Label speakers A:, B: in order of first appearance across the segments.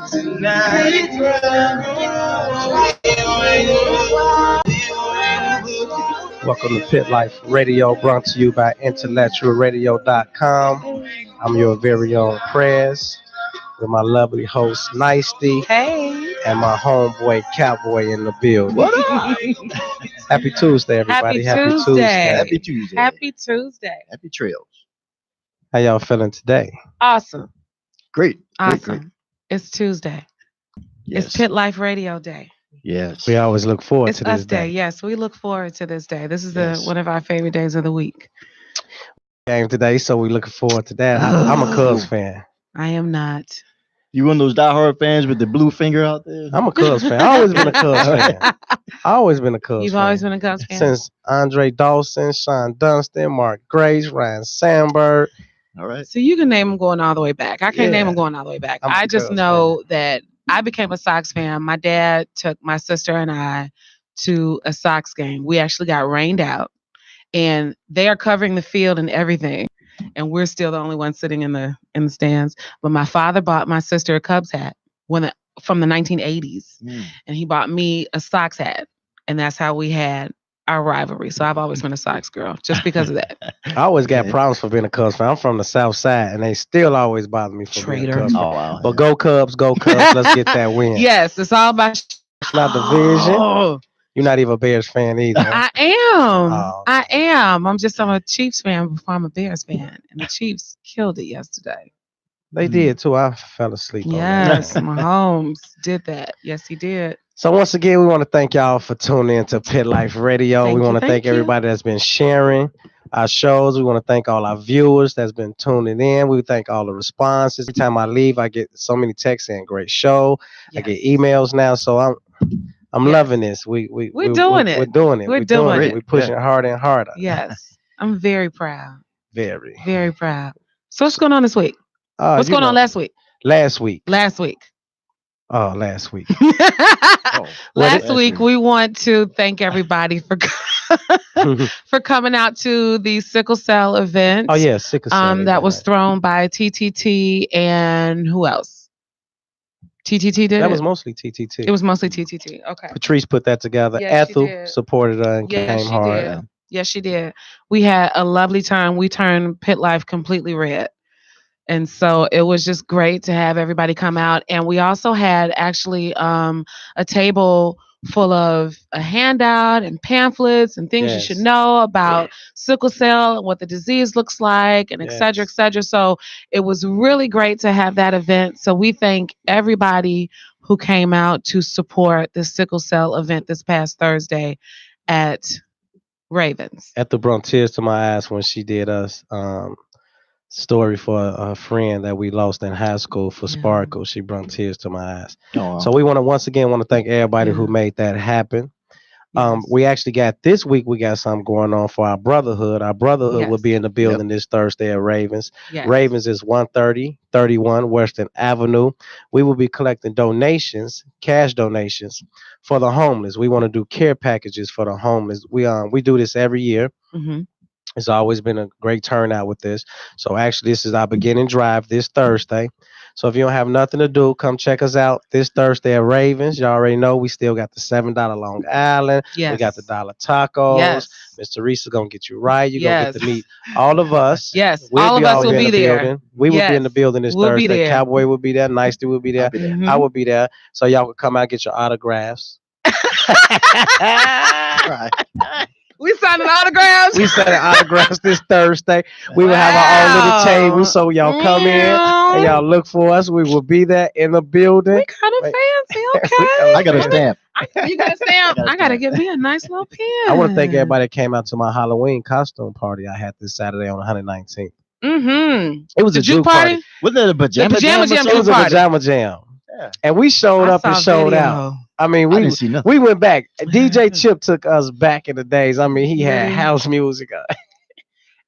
A: Welcome to Pit Life Radio, brought to you by IntellectualRadio.com. I'm your very own Prez, with my lovely host, Nicey.
B: Hey.
A: And my homeboy, Cowboy, in the building. What up? Happy Tuesday, everybody.
B: Happy Tuesday.
C: Happy Tuesday.
B: Happy Tuesday.
C: Happy trails.
A: How y'all feeling today?
B: Awesome.
C: Great.
B: Awesome.
C: Great.
B: It's Tuesday.
C: Yes.
B: It's Pit Life Radio Day.
C: Yes.
A: We always look forward
B: It's
A: to this
B: us day. Yes, we look forward to this day. This is one of our favorite days of the week.
A: Game today, so we're looking forward to that. I'm a Cubs fan.
B: I am not.
C: You one of those diehard fans with the blue finger out there?
A: I'm a Cubs fan. I always been a Cubs fan. Always been a Cubs
B: You've
A: fan.
B: always been a Cubs fan?
A: Since Andre Dawson, Sean Dunston, Mark Grace, Ryan Sandberg.
C: All right.
B: So you can name them going all the way back. I can't name them going all the way back. I just know that I became a Sox fan. My dad took my sister and I to a Sox game. We actually got rained out, and they are covering the field and everything, and we're still the only ones sitting in the stands. But my father bought my sister a Cubs hat from the 1980s, and he bought me a Sox hat, and that's how we had our rivalry. So I've always been a Sox girl just because of that.
A: I always got problems for being a Cubs fan. I'm from the South Side, and they still always bother me for being a Cubs fan.
C: Oh, wow.
A: But go Cubs, go Cubs. Let's get that win.
B: Yes, it's all about.
A: It's not division. You're not even a Bears fan either.
B: I am. I am. I'm a Chiefs fan before I'm a Bears fan, and the Chiefs killed it yesterday.
A: They did too. I fell asleep.
B: Yes, Mahomes did that. Yes, he did.
A: So once again, we want to thank y'all for tuning in to Pit Life Radio. We want to thank everybody that's been sharing our shows. We want to thank all our viewers that's been tuning in. We thank all the responses. Every time I leave, I get so many texts saying great show. Yes. I get emails now, so I'm loving this. We're doing it. We're doing it. We're pushing harder and harder.
B: Yes, I'm very proud.
A: Very,
B: very proud. So what's going on this week? What's going on last week?
A: Last week. Oh, last week.
B: Last week, we want to thank everybody for for coming out to the sickle cell event.
A: Oh, yeah, sickle cell.
B: That was thrown by TTT and who else? TTT did
A: That was mostly TTT.
B: It was mostly TTT. Okay.
A: Patrice put that together.
B: Yes,
A: Ethel supported her and came hard.
B: Did. Yes, she did. We had a lovely time. We turned Pit Life completely red. And so it was just great to have everybody come out. And we also had actually a table full of a handout and pamphlets and things you should know about sickle cell and what the disease looks like and et cetera, et cetera. So it was really great to have that event. So we thank everybody who came out to support the sickle cell event this past Thursday at Ravens.
A: Ethel brought tears to my eyes when she did us story for a friend that we lost in high school for Sparkle. She brought tears to my eyes. Oh, wow. So we want to thank everybody who made that happen. We actually this week we got something going on for our brotherhood. Our brotherhood will be in the building this Thursday at Ravens. Yes. Ravens is 130-31 Western Avenue. We will be collecting donations, cash donations for the homeless. We want to do care packages for the homeless. We do this every year. Mm-hmm. It's always been a great turnout with this. So actually, this is our beginning drive this Thursday. So if you don't have nothing to do, come check us out this Thursday at Ravens. You already know we still got the $7 Long Island. Yes. We got the $1 tacos. Yes. Mr. Reese is going to get you right. You're going to get to meet all of us.
B: Yes, all of us will be there.
A: Building. We will be in the building this Thursday. Cowboy will be there. Nicely will be there. Mm-hmm. I will be there. So y'all can come out and get your autographs.
B: Right. We signing autographs.
A: We signing autographs this Thursday. We will have our own little table, so y'all come in and y'all look for us. We will be there in the building.
B: We kind of fancy, okay?
C: I got a stamp.
B: You got a stamp? I got to get me a nice little pen.
A: I want to thank everybody that came out to my Halloween costume party I had this Saturday on 119th.
B: Mm-hmm.
A: It was a juke party.
C: Wasn't it a pajama jam?
A: It was a pajama jam. Yeah. And we showed up and showed out. I mean, we went back. DJ Chip took us back in the days. I mean, he had house music,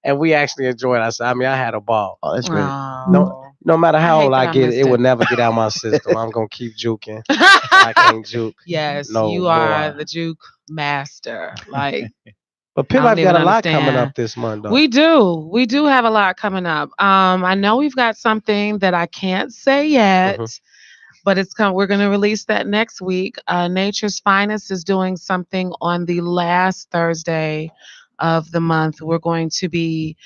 A: and we actually enjoyed ourselves. I mean, I had a ball.
C: Oh, that's great.
A: No matter how old I get, it would never get out of my system. I'm gonna keep juking. I can't juke.
B: Yes, you are the juke master. Like,
A: but Pit Life got a lot coming up this month, though.
B: We do have a lot coming up. I know we've got something that I can't say yet. Mm-hmm. but we're going to release that next week. Nature's Finest is doing something on the last Thursday of the month. We're going to be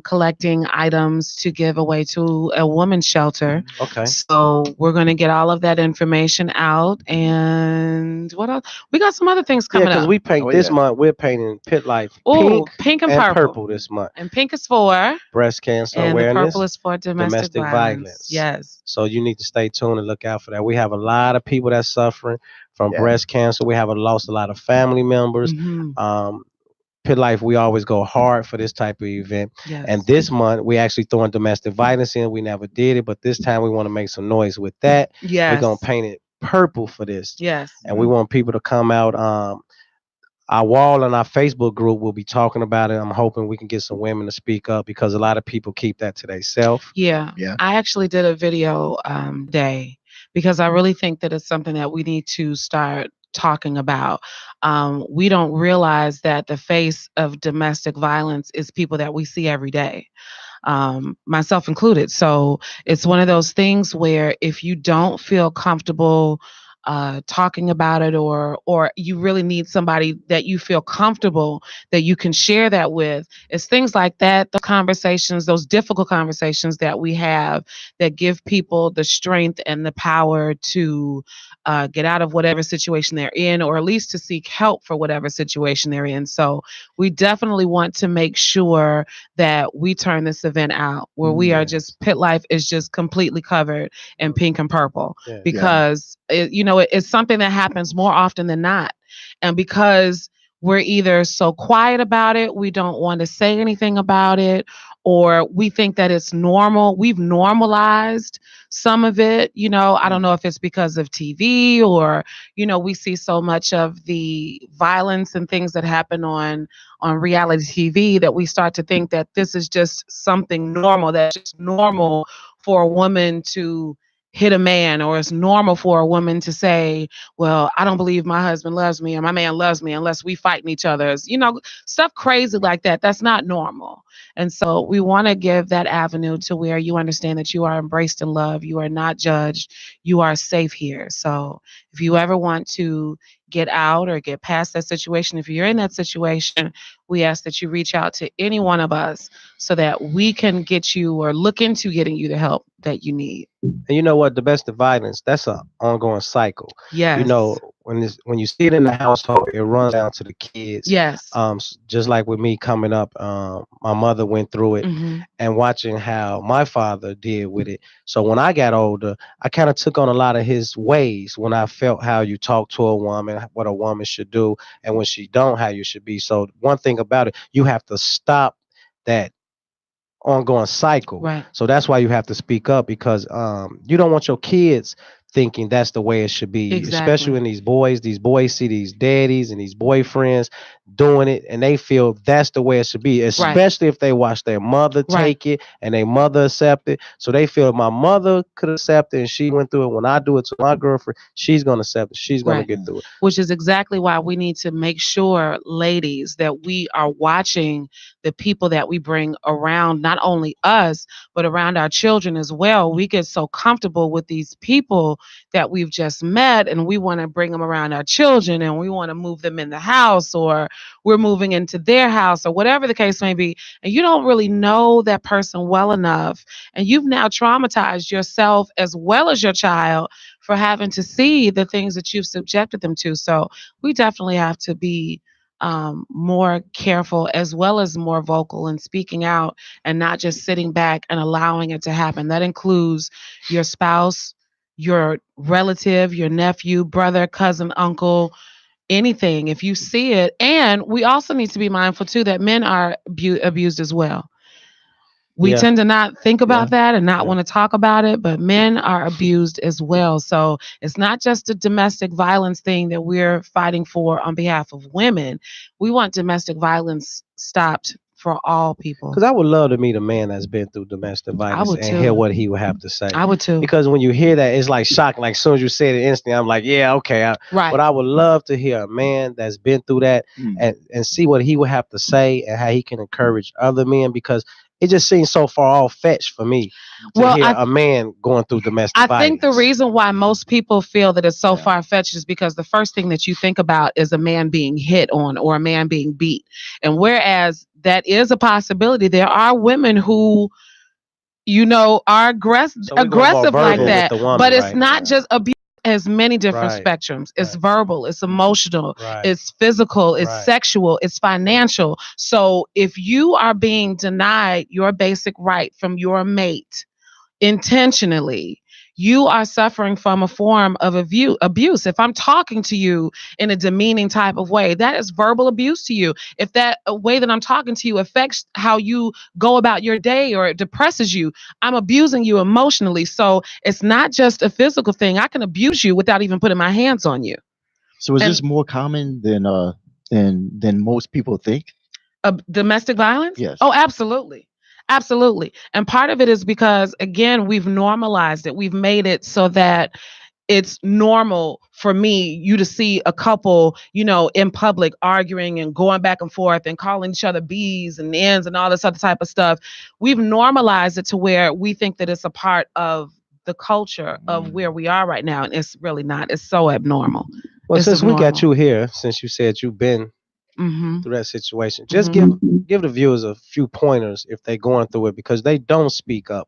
B: collecting items to give away to a women's shelter.
A: Okay.
B: So we're going to get all of that information out. And what else? We got some other things coming
A: because
B: up.
A: we paint this month. We're painting Pit Life
B: pink and
A: purple this month.
B: And pink is for
A: breast cancer
B: and
A: awareness.
B: And the purple is for domestic violence. Yes.
A: So you need to stay tuned and look out for that. We have a lot of people that's suffering from breast cancer. We have lost a lot of family members.
B: Mm-hmm.
A: Pit Life, we always go hard for this type of event.
B: Yes.
A: And this month, we actually throwing domestic violence in. We never did it, but this time we want to make some noise with that.
B: Yes.
A: We're going to paint it purple for this.
B: Yes.
A: And we want people to come out. Our wall and our Facebook group will be talking about it. I'm hoping we can get some women to speak up because a lot of people keep that to themselves.
B: Yeah. I actually did a video day because I really think that it's something that we need to start talking about. We don't realize that the face of domestic violence is people that we see every day. Myself included. So it's one of those things where if you don't feel comfortable talking about it, or you really need somebody that you feel comfortable that you can share that with, it's things like that, the conversations, those difficult conversations that we have that give people the strength and the power to get out of whatever situation they're in, or at least to seek help for whatever situation they're in. So we definitely want to make sure that we turn this event out where we are just, Pit Life is just completely covered in pink and purple because it's something that happens more often than not. And because we're either so quiet about it, we don't want to say anything about it, or we think that it's normal. We've normalized some of it. I don't know if it's because of TV or, we see so much of the violence and things that happen on reality TV that we start to think that this is just something normal, that's just normal for a woman to hit a man, or it's normal for a woman to say, well, I don't believe my husband loves me or my man loves me unless we fighting each other. Stuff crazy like that. That's not normal. And so we want to give that avenue to where you understand that you are embraced in love. You are not judged. You are safe here. So if you ever want to get out or get past that situation, if you're in that situation, we ask that you reach out to any one of us so that we can get you or look into getting you the help that you need.
A: And you know what? Domestic violence, that's an ongoing cycle.
B: Yes.
A: When you see it in the household, it runs down to the kids.
B: Yes.
A: Just like with me coming up, my mother went through it, and watching how my father did with it. So when I got older, I kind of took on a lot of his ways when I felt how you talk to a woman, what a woman should do, and when she don't, how you should be. So one thing about it, you have to stop that ongoing cycle.
B: Right.
A: So that's why you have to speak up, because you don't want your kids thinking that's the way it should be.
B: Exactly.
A: Especially when these boys see these daddies and these boyfriends doing it, and they feel that's the way it should be, especially if they watch their mother take it and their mother accept it. So they feel my mother could accept it and she went through it. When I do it to my girlfriend, she's going to accept it. She's going to get through it.
B: Which is exactly why we need to make sure, ladies, that we are watching the people that we bring around, not only us, but around our children as well. We get so comfortable with these people that we've just met, and we want to bring them around our children, and we want to move them in the house, or we're moving into their house, or whatever the case may be. And you don't really know that person well enough, and you've now traumatized yourself as well as your child for having to see the things that you've subjected them to. So we definitely have to be more careful, as well as more vocal and speaking out, and not just sitting back and allowing it to happen. That includes your spouse, your relative, your nephew, brother, cousin, uncle, anything. If you see it, and we also need to be mindful too that men are abused as well. We tend to not think about that and not want to talk about it, but men are abused as well. So it's not just a domestic violence thing that we're fighting for on behalf of women. We want domestic violence stopped for all people.
A: Because I would love to meet a man that's been through domestic violence and hear what he would have to say.
B: I would too.
A: Because when you hear that, it's like shocking. Like as soon as you say it instantly, I'm like, yeah, okay. But I would love to hear a man that's been through that and see what he would have to say and how he can encourage other men. Because it just seems so far off fetched for me to
B: Well,
A: hear a man going through domestic
B: I
A: violence.
B: think the reason why most people feel that it's so far-fetched is because the first thing that you think about is a man being hit on or a man being beat. And whereas that is a possibility, there are women who, are aggressive like that. But it's not just abuse. Has many different spectrums. It's verbal, it's emotional, it's physical, it's sexual, it's financial. So if you are being denied your basic right from your mate intentionally, you are suffering from a form of abuse. If I'm talking to you in a demeaning type of way, that is verbal abuse to you. If that way that I'm talking to you affects how you go about your day or it depresses you, I'm abusing you emotionally. So it's not just a physical thing. I can abuse you without even putting my hands on you.
C: So is this more common than most people think?
B: Domestic violence?
C: Yes.
B: Oh, absolutely. Absolutely. And part of it is because, again, we've normalized it. We've made it so that it's normal for you to see a couple, in public arguing and going back and forth and calling each other B's and N's and all this other type of stuff. We've normalized it to where we think that it's a part of the culture of where we are right now. And it's really not. It's so abnormal.
A: Well,
B: it's
A: since we got you here, since you said you've been through that situation, just give the viewers a few pointers if they're going through it, because they don't speak up.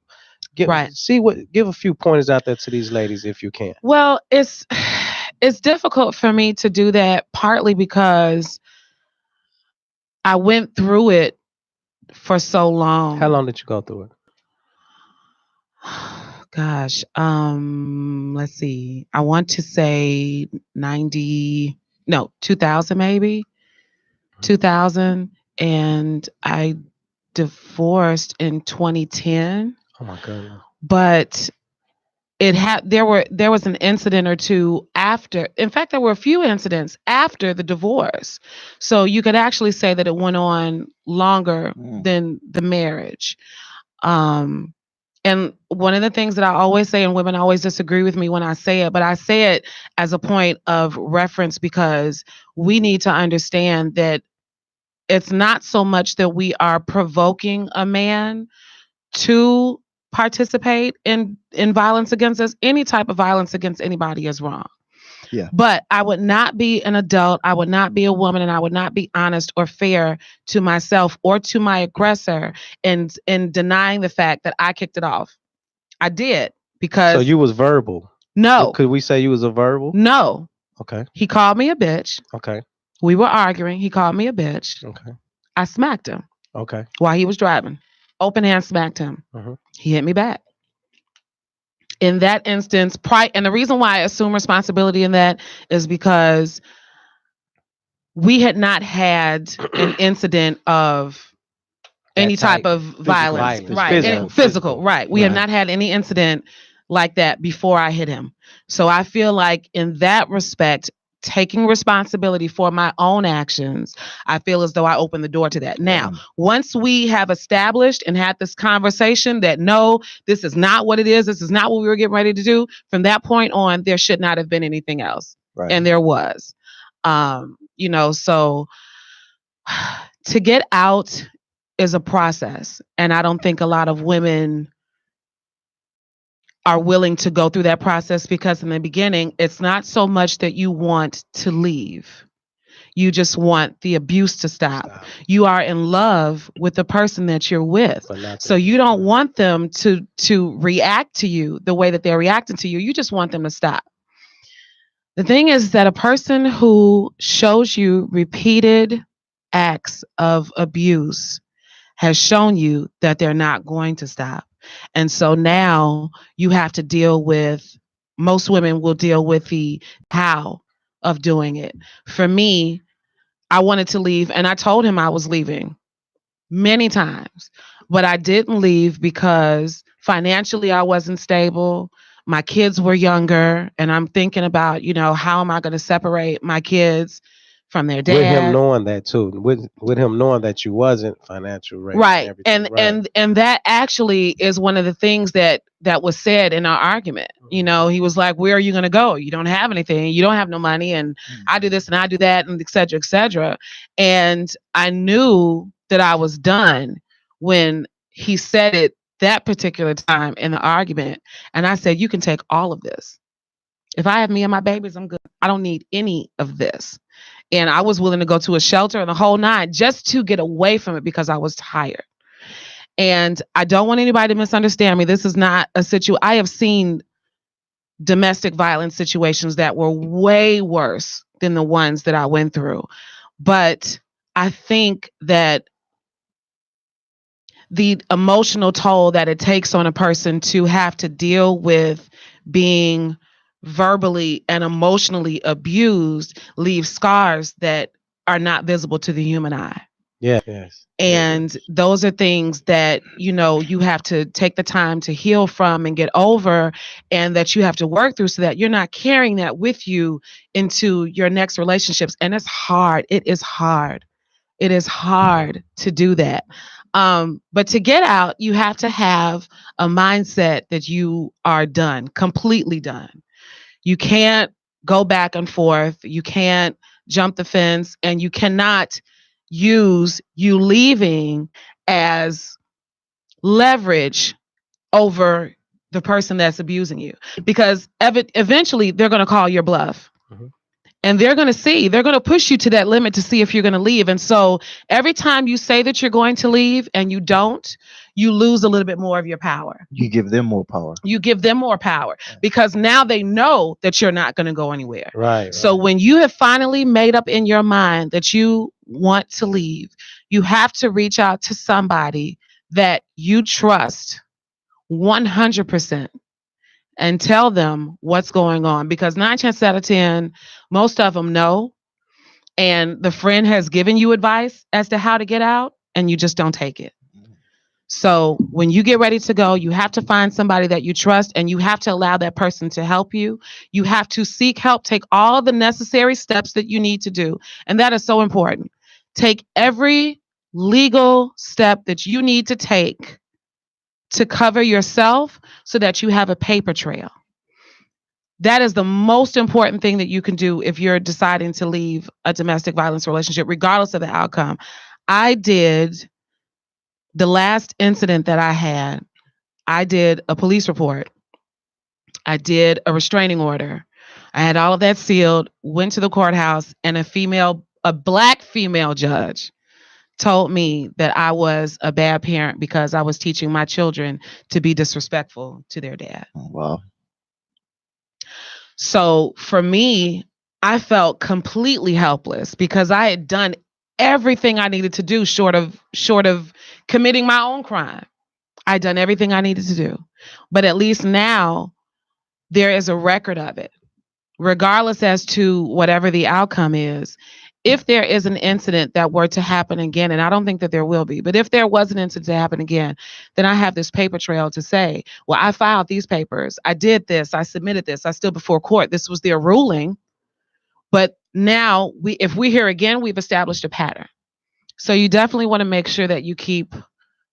A: Give a few pointers out there to these ladies if you can.
B: Well, it's difficult for me to do that, partly because I went through it for so long.
A: How long did you go through it?
B: Gosh, let's see. I want to say 2000 maybe. 2000, and I divorced in 2010.
A: Oh my goodness.
B: But there was an incident or two after. In fact, there were a few incidents after the divorce. So you could actually say that it went on longer than the marriage. And one of the things that I always say, and women always disagree with me when I say it, but I say it as a point of reference because we need to understand that it's not so much that we are provoking a man to participate in violence against us. Any type of violence against anybody is wrong.
C: Yeah.
B: But I would not be an adult, I would not be a woman, and I would not be honest or fair to myself or to my aggressor in denying the fact that I kicked it off. I did, because...
A: So you was verbal?
B: No.
A: Could we say you was a verbal?
B: No.
A: Okay.
B: He called me a bitch.
A: Okay.
B: We were arguing. He called me a bitch.
A: Okay.
B: I smacked him.
A: Okay.
B: While he was driving. Open hand smacked him. He hit me back. In that instance, and the reason why I assume responsibility in that is because we had not had an incident of any type of violence. Right. Physical. Right. We have not had any incident like that before I hit him. So I feel like in that respect, taking responsibility for my own actions, I feel as though I opened the door to that. Now, once we have established and had this conversation that no, this is not what it is, this is not what we were getting ready to do, from that point on, there should not have been anything else. Right. And there was. So to get out is a process. And I don't think a lot of women are willing to go through that process, because in the beginning, it's not so much that you want to leave. You just want the abuse to stop. You are in love with the person that you're with. So you don't want them to react to you the way that they're reacting to you. You just want them to stop. The thing is that a person who shows you repeated acts of abuse has shown you that they're not going to stop. And so now you have to deal with, most women will deal with the how of doing it. For me, I wanted to leave, and I told him I was leaving many times, but I didn't leave because financially I wasn't stable. My kids were younger, and I'm thinking about, how am I going to separate my kids from their dad?
A: With him knowing that too, with him knowing that you wasn't financial ready,
B: right? And that actually is one of the things that was said in our argument. He was like, "Where are you going to go? You don't have anything. You don't have no money, and I do this and I do that, and et cetera, et cetera." And I knew that I was done when he said it that particular time in the argument. And I said, you can take all of this. If I have me and my babies, I'm good. I don't need any of this. And I was willing to go to a shelter and the whole nine just to get away from it because I was tired. And I don't want anybody to misunderstand me. This is not a situation. I have seen domestic violence situations that were way worse than the ones that I went through. But I think that the emotional toll that it takes on a person to have to deal with being verbally and emotionally abused leaves scars that are not visible to the human eye.
A: Yes.
B: And those are things that, you have to take the time to heal from and get over, and that you have to work through so that you're not carrying that with you into your next relationships. And it's hard. It is hard. It is hard to do that. But to get out, you have to have a mindset that you are done, completely done. You can't go back and forth. You can't jump the fence, and you cannot use you leaving as leverage over the person that's abusing you, because eventually they're going to call your bluff. Mm-hmm. And they're going to push you to that limit to see if you're going to leave. And so every time you say that you're going to leave and you don't, you lose a little bit more of your power.
C: You give them more power.
B: Because now they know that you're not going to go anywhere.
A: Right.
B: So when you have finally made up in your mind that you want to leave, you have to reach out to somebody that you trust 100%. And tell them what's going on, because 9 chances out of 10, most of them know. And the friend has given you advice as to how to get out, and you just don't take it. So when you get ready to go, you have to find somebody that you trust, and you have to allow that person to help you. You have to seek help, take all the necessary steps that you need to do. And that is so important. Take every legal step that you need to take to cover yourself so that you have a paper trail. That is the most important thing that you can do if you're deciding to leave a domestic violence relationship, regardless of the outcome. I did the last incident that I had. I did a police report. I did a restraining order. I had all of that sealed, went to the courthouse, and a black female judge told me that I was a bad parent because I was teaching my children to be disrespectful to their dad.
C: Oh, wow.
B: So for me, I felt completely helpless because I had done everything I needed to do short of committing my own crime. I'd done everything I needed to do. But at least now there is a record of it, regardless as to whatever the outcome is. If there is an incident that were to happen again, and I don't think that there will be, but if there was an incident to happen again, then I have this paper trail to say, well, I filed these papers. I did this. I submitted this. I stood before court. This was their ruling. But now if we hear again, we've established a pattern. So you definitely want to make sure that you keep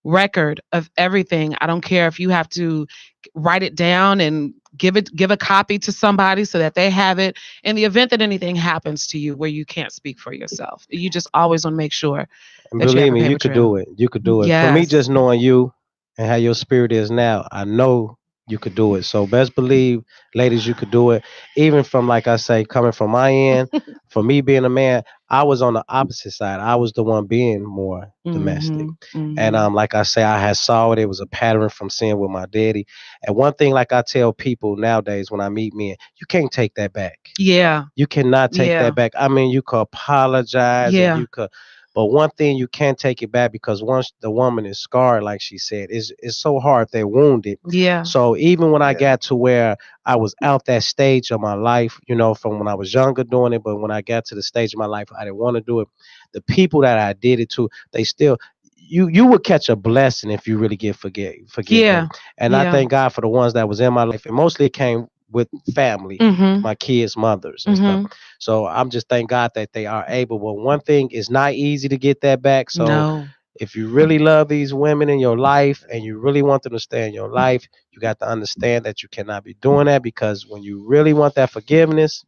B: record of everything. I don't care if you have to write it down and give a copy to somebody so that they have it in the event that anything happens to you where you can't speak for yourself. You just always want to make sure.
A: And believe me, you could do it. You could do it.
B: Yes.
A: For me, just knowing you and how your spirit is now, I know you could do it. So best believe, ladies, you could do it. Even from, like I say, coming from my end, for me being a man, I was on the opposite side. I was the one being more domestic. Mm-hmm. And like I say, I had saw it. It was a pattern from seeing with my daddy. And one thing, like I tell people nowadays when I meet men, you can't take that back.
B: Yeah.
A: You cannot take that back. I mean, you could apologize.
B: Yeah.
A: And you could. But one thing, you can't take it back, because once the woman is scarred, like she said, it's so hard if they're wounded.
B: Yeah.
A: So even when I got to where I was out that stage of my life, from when I was younger doing it, but when I got to the stage of my life, I didn't want to do it. The people that I did it to, they still, you would catch a blessing if you really get forget them. And I thank God for the ones that was in my life, and mostly it came with family, my kids' mothers and stuff. So I'm just thank God that they are able. But one thing, is not easy to get that back. So if you really love these women in your life and you really want them to stay in your life, you got to understand that you cannot be doing that, because when you really want that forgiveness,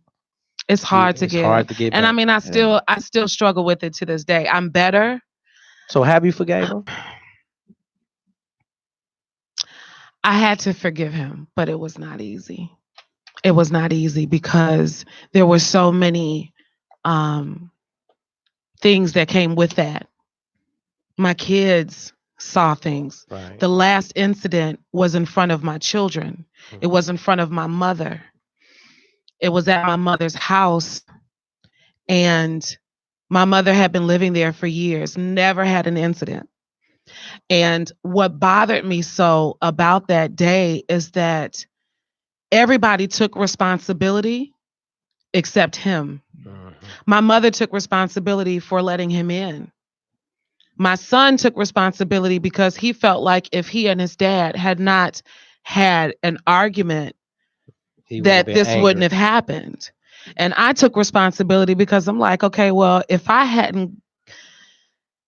B: it's hard to get. And back. I mean, I still struggle with it to this day. I'm better.
A: So have you forgave them?
B: I had to forgive him, but it was not easy. It was not easy because there were so many things that came with that. My kids saw things.
A: Right.
B: The last incident was in front of my children. It was in front of my mother. It was at my mother's house. And my mother had been living there for years, never had an incident. And what bothered me so about that day is that everybody took responsibility except him. My mother took responsibility for letting him in. My son took responsibility because he felt like if he and his dad had not had an argument, that this wouldn't have happened. And I took responsibility because I'm like, okay, well, if I hadn't,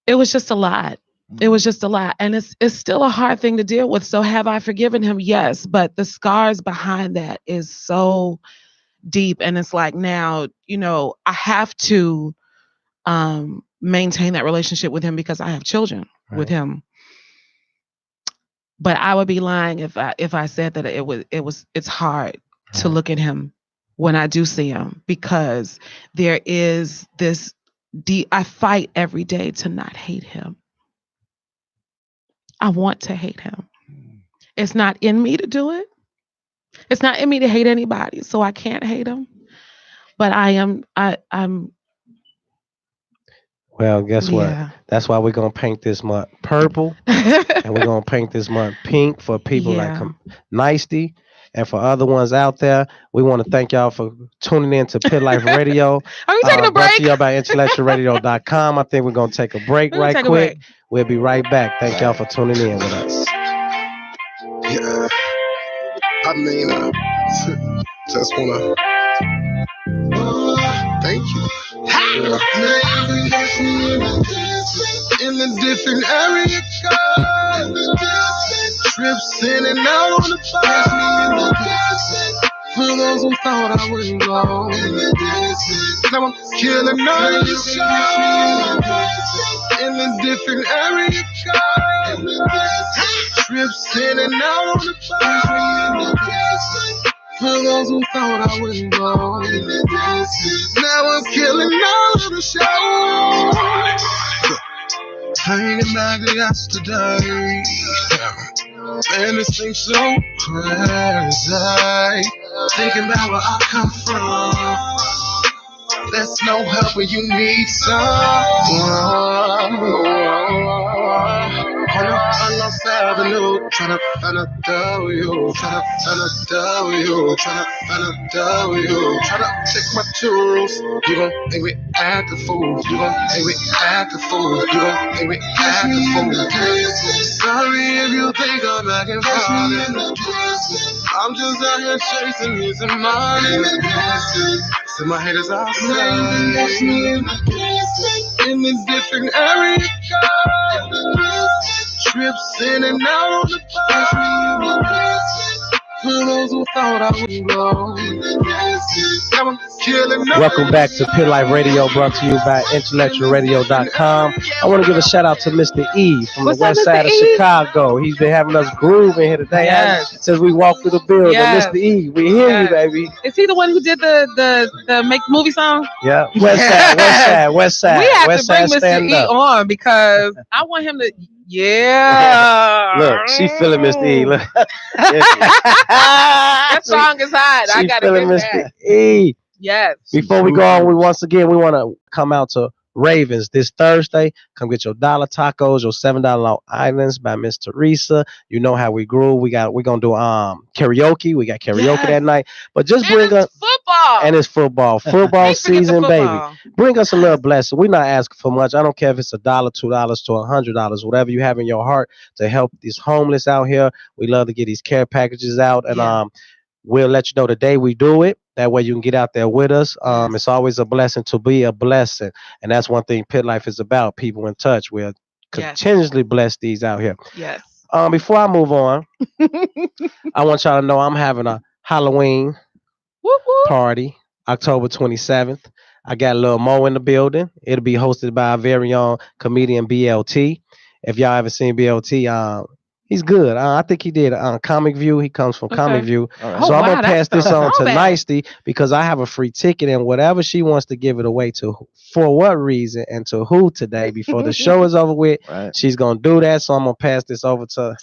B: it was just a lot. It was just a lot. And it's still a hard thing to deal with. So have I forgiven him? Yes. But the scars behind that is so deep. And it's like, now, I have to maintain that relationship with him because I have children with him. But I would be lying if I said that it's hard to look at him when I do see him, because there is this I fight every day to not hate him. I want to hate him. It's not in me to do it. It's not in me to hate anybody, so I can't hate him. But I'm
A: Well, guess what? That's why we're going to paint this month purple and we're going to paint this month pink for people like Nicety. And for other ones out there, we want to thank y'all for tuning in to Pit Life Radio.
B: Are we taking a break?
A: Brought to you by IntellectualRadio.com. I think we're going to take a break right quick. We'll be right back. Thank y'all for tuning in with us.
D: Yeah. I mean, just want to thank you. Yeah. In a different area, trips in and out on the bus. For those who thought I wouldn't go, now I'm killing all the show. In a different area, trips in and out on the bus. For those who thought I wouldn't go, now I'm killing all the show. Thinking back to yesterday, man, this thing's so crazy. Thinking about where I come from, there's no help when you need someone. On Lost Avenue, tryna find a W, tryna find a W, tryna find a W, tryna take my tools. You gon' make me act a fool. You gon' make me act a fool. You gon' make me act a fool. Sorry if you think I'm acting funny. I'm just out here chasing me some money. So my haters outside in a different area. Trips in and out on the bus. For those who thought I wouldn't go,
A: welcome back to Pit Life Radio, brought to you by IntellectualRadio.com. I want to give a shout out to Mr. E from the west side of Chicago. He's been having us grooving here today since we walked through the building. Mr. E, we hear you, baby.
B: Is he the one who did the make movie song?
A: Yeah, west side.
B: We have to bring Mr. E on because I want him to. Yeah.
A: Look, she feeling Mr. E. Look.
B: That song is hot. I got to get
A: Mr. E.
B: Yes.
A: Before we go on, we want to come out to Ravens this Thursday. Come get your $1 tacos, your $7 Long Islands by Miss Teresa. You know how we grew. We're gonna do karaoke. We got karaoke that night. But just bring us
B: football.
A: And it's football season, baby. Bring us a little blessing. We're not asking for much. I don't care if it's $1, $2 to $100, whatever you have in your heart to help these homeless out here. We love to get these care packages out, and we'll let you know the day we do it. That way you can get out there with us. It's always a blessing to be a blessing. And that's one thing Pit Life is about, people in touch. We'll continuously bless these out here.
B: Yes.
A: Before I move on, I want y'all to know I'm having a Halloween party, October 27th. I got a little Mo in the building. It'll be hosted by our very own comedian BLT. If y'all haven't seen BLT, He's good. I think he did Comic View. He comes from Comic
B: Okay.
A: View.
C: All right.
A: So
B: Oh
A: I'm
B: wow,
A: gonna pass
B: that's
A: this on to
B: throwback.
A: Nicety because I have a free ticket and whatever she wants to give it away to, for what reason and to who today before the show is over with,
C: Right.
A: she's gonna do that. So I'm gonna pass this over to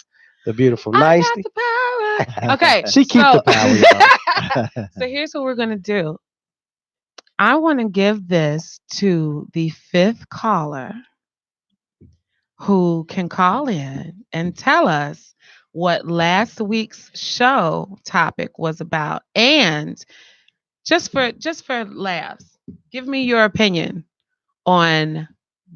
A: the beautiful
B: I
A: Nicety.
B: got the power. Okay,
A: She keep the power, y'all.
B: so here's what we're gonna do. I want to give this to the fifth caller who can call in and tell us what last week's show topic was about, and just for laughs, give me your opinion on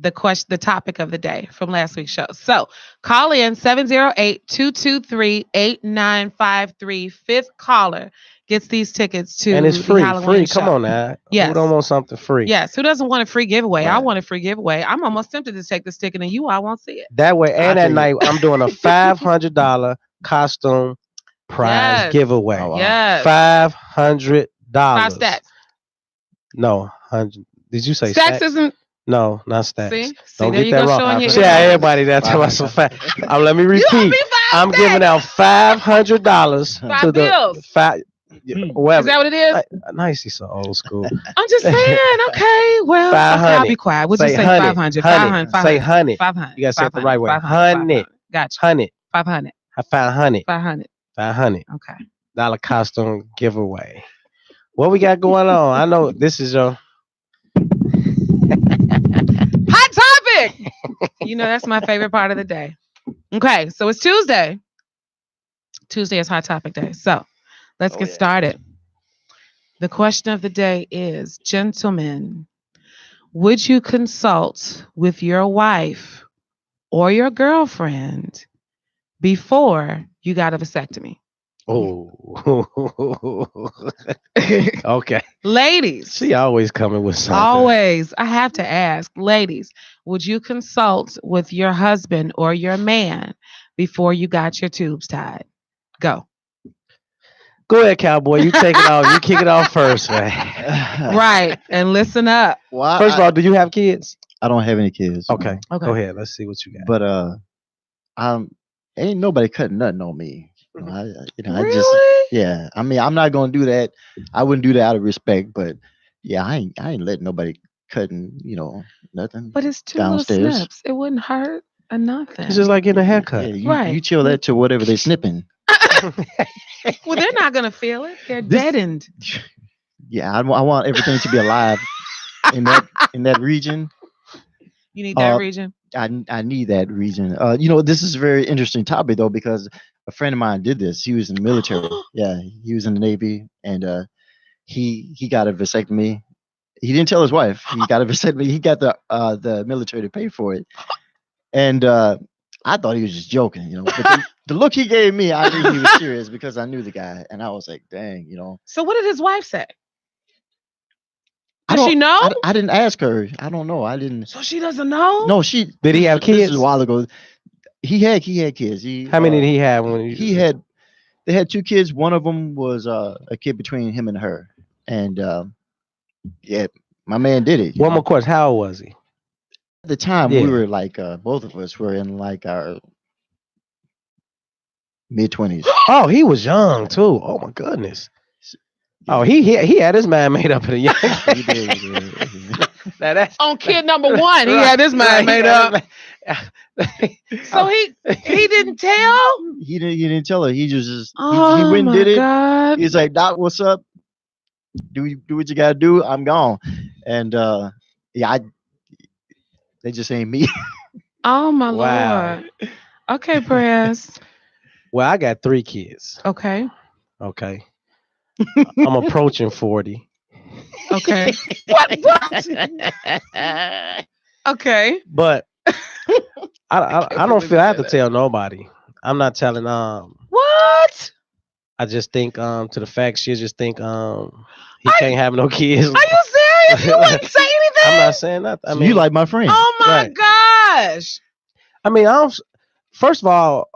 B: the topic of the day from last week's show. So call in 708-223-8953. Fifth caller gets these tickets to
A: And it's
B: the
A: free.
B: Halloween
A: Free. Come
B: show.
A: on now.
B: Yes.
A: Who don't want something free?
B: Yes. Who doesn't want a free giveaway? I
C: Right.
B: want a free giveaway. I'm almost tempted to take this ticket and I won't see it.
A: That way, and
C: I
A: at
C: think-
A: night, I'm doing a $500 costume prize
B: Yes.
A: giveaway.
C: Oh, wow.
B: Yes.
A: $500.
B: Five stacks.
A: No, 100. Did you say
B: Stacks
A: stacks?
B: isn't.
A: No, not stacks.
B: See,
A: Don't
B: there
A: get
B: you
A: that
B: go,
A: wrong.
B: showing your
A: See how
B: ignorance.
A: everybody that tell us so fast. Let me
B: You owe
A: repeat.
B: me
A: I'm
B: five
A: giving out $500
B: Five
A: to the
B: bills.
A: five.
B: Is
A: Whatever.
B: that what it is?
A: Nice, he's so old school.
B: I'm just saying. Okay, well, okay, I'll
A: 500.
B: be quiet. We'll
A: Say
B: just say
A: 100.
B: 500.
A: 100.
B: 500.
A: Say 100.
B: 500.
A: You gotta say it the right way.
B: 500.
A: 100.
B: Gotcha.
A: 100.
B: 500.
A: 500.
B: 500.
A: $500
B: Okay.
A: costume giveaway. What we got going on? I know this is your
B: Hot topic. You know that's my favorite part of the day. Okay, so it's Tuesday. Tuesday is hot topic day. So let's get started. The question of the day is, gentlemen, would you consult with your wife or your girlfriend before you got a vasectomy?
A: oh. Okay.
B: Ladies,
A: She always coming with something.
B: always, I have to ask, ladies, would you consult with your husband or your man before you got your tubes tied? Go.
A: Go ahead, cowboy. You take it off. You kick it off first, man.
B: Right. And listen up.
C: Well,
A: First of all, do you have kids?
C: I don't have any kids.
A: Okay.
B: Okay.
A: Go ahead. Let's see what you got.
C: But ain't nobody cutting nothing on me. I
B: Really?
C: just yeah. I mean, I'm not gonna do that. I wouldn't do that out of respect. But yeah, I ain't letting nobody cutting. Nothing.
B: But it's two
C: Downstairs.
B: little snips. It wouldn't hurt or nothing.
A: It's just like getting a haircut.
C: Yeah, you
B: Right.
C: chill that to whatever they're snipping.
B: Well, they're not going to feel it. They're
C: This-
B: deadened.
C: Yeah, I want everything to be alive in that region.
B: You need that region.
C: I need that region. This is a very interesting topic though, because a friend of mine did this. He was in the military. Yeah, he was in the Navy, and he got a vasectomy. He didn't tell his wife. He got a vasectomy. He got the military to pay for it, and I thought he was just joking, But the look he gave me, I knew he was serious because I knew the guy, and I was like, dang,
B: So what did his wife say?
C: I
B: Does she
C: don't-
B: know?
C: I didn't ask her. I don't know. I didn't.
B: So she doesn't know?
C: No, she
A: Did he have
C: This
A: kids?
C: is a while ago. He had kids.
A: How many did he have when you?
C: They had two kids. One of them was a kid between him and her, and yeah, my man did it.
A: One more question. How old was he?
C: At the time,
A: Yeah.
C: we were like both of us were in like our mid-20s.
A: Oh, he was young too. Oh my goodness. Oh, he had his mind made up at a young
C: He did,
A: age.
C: he did.
A: Now that's
B: On kid number one, he had his mind made up. So he didn't tell?
C: He didn't tell her. He just
B: Oh
C: he went and
B: my
C: did it.
B: God.
C: He's like, Doc, what's up? Do what you gotta do. I'm gone. And they just ain't me.
B: Oh my
A: Wow.
B: Lord. Okay, Perez.
A: Well, I got 3 kids.
B: Okay.
A: Okay. I'm approaching 40.
B: Okay. What? Okay.
A: But I don't feel I have to tell nobody. I'm not telling
B: What?
A: I just think to the fact she'll just think he can't have no kids.
B: Are you serious? You wouldn't say anything?
A: I'm not saying nothing. I
C: So
A: mean,
C: you like my friend.
B: Oh my
A: Right.
B: gosh.
A: I mean, I don't. First of all,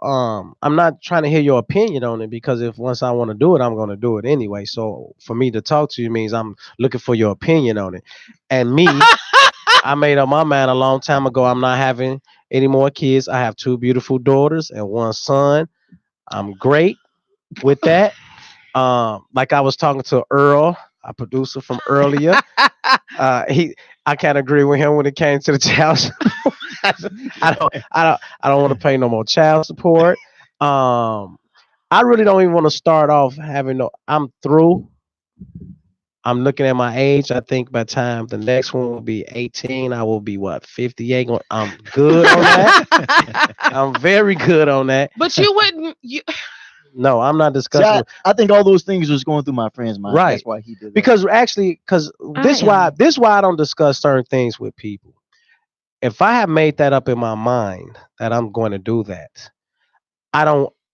A: I'm not trying to hear your opinion on it because if once I want to do it, I'm going to do it anyway. So for me to talk to you means I'm looking for your opinion on it. And me, I made up my mind a long time ago. I'm not having any more kids. I have 2 beautiful daughters and 1 son. I'm great with that. Like I was talking to Earl, a producer from earlier. I can't agree with him when it came to the child support. I don't want to pay no more child support. I really don't even want to start off having I'm through. I'm looking at my age. I think by the time the next one will be 18, I will be 58. I'm good on that. I'm very good on that.
B: But you wouldn't.
A: No, I'm not discussing.
C: I think all those things was going through my friend's mind.
A: Right.
C: That's why he did that.
A: Because this is why I don't discuss certain things with people. If I have made that up in my mind that I'm going to do that,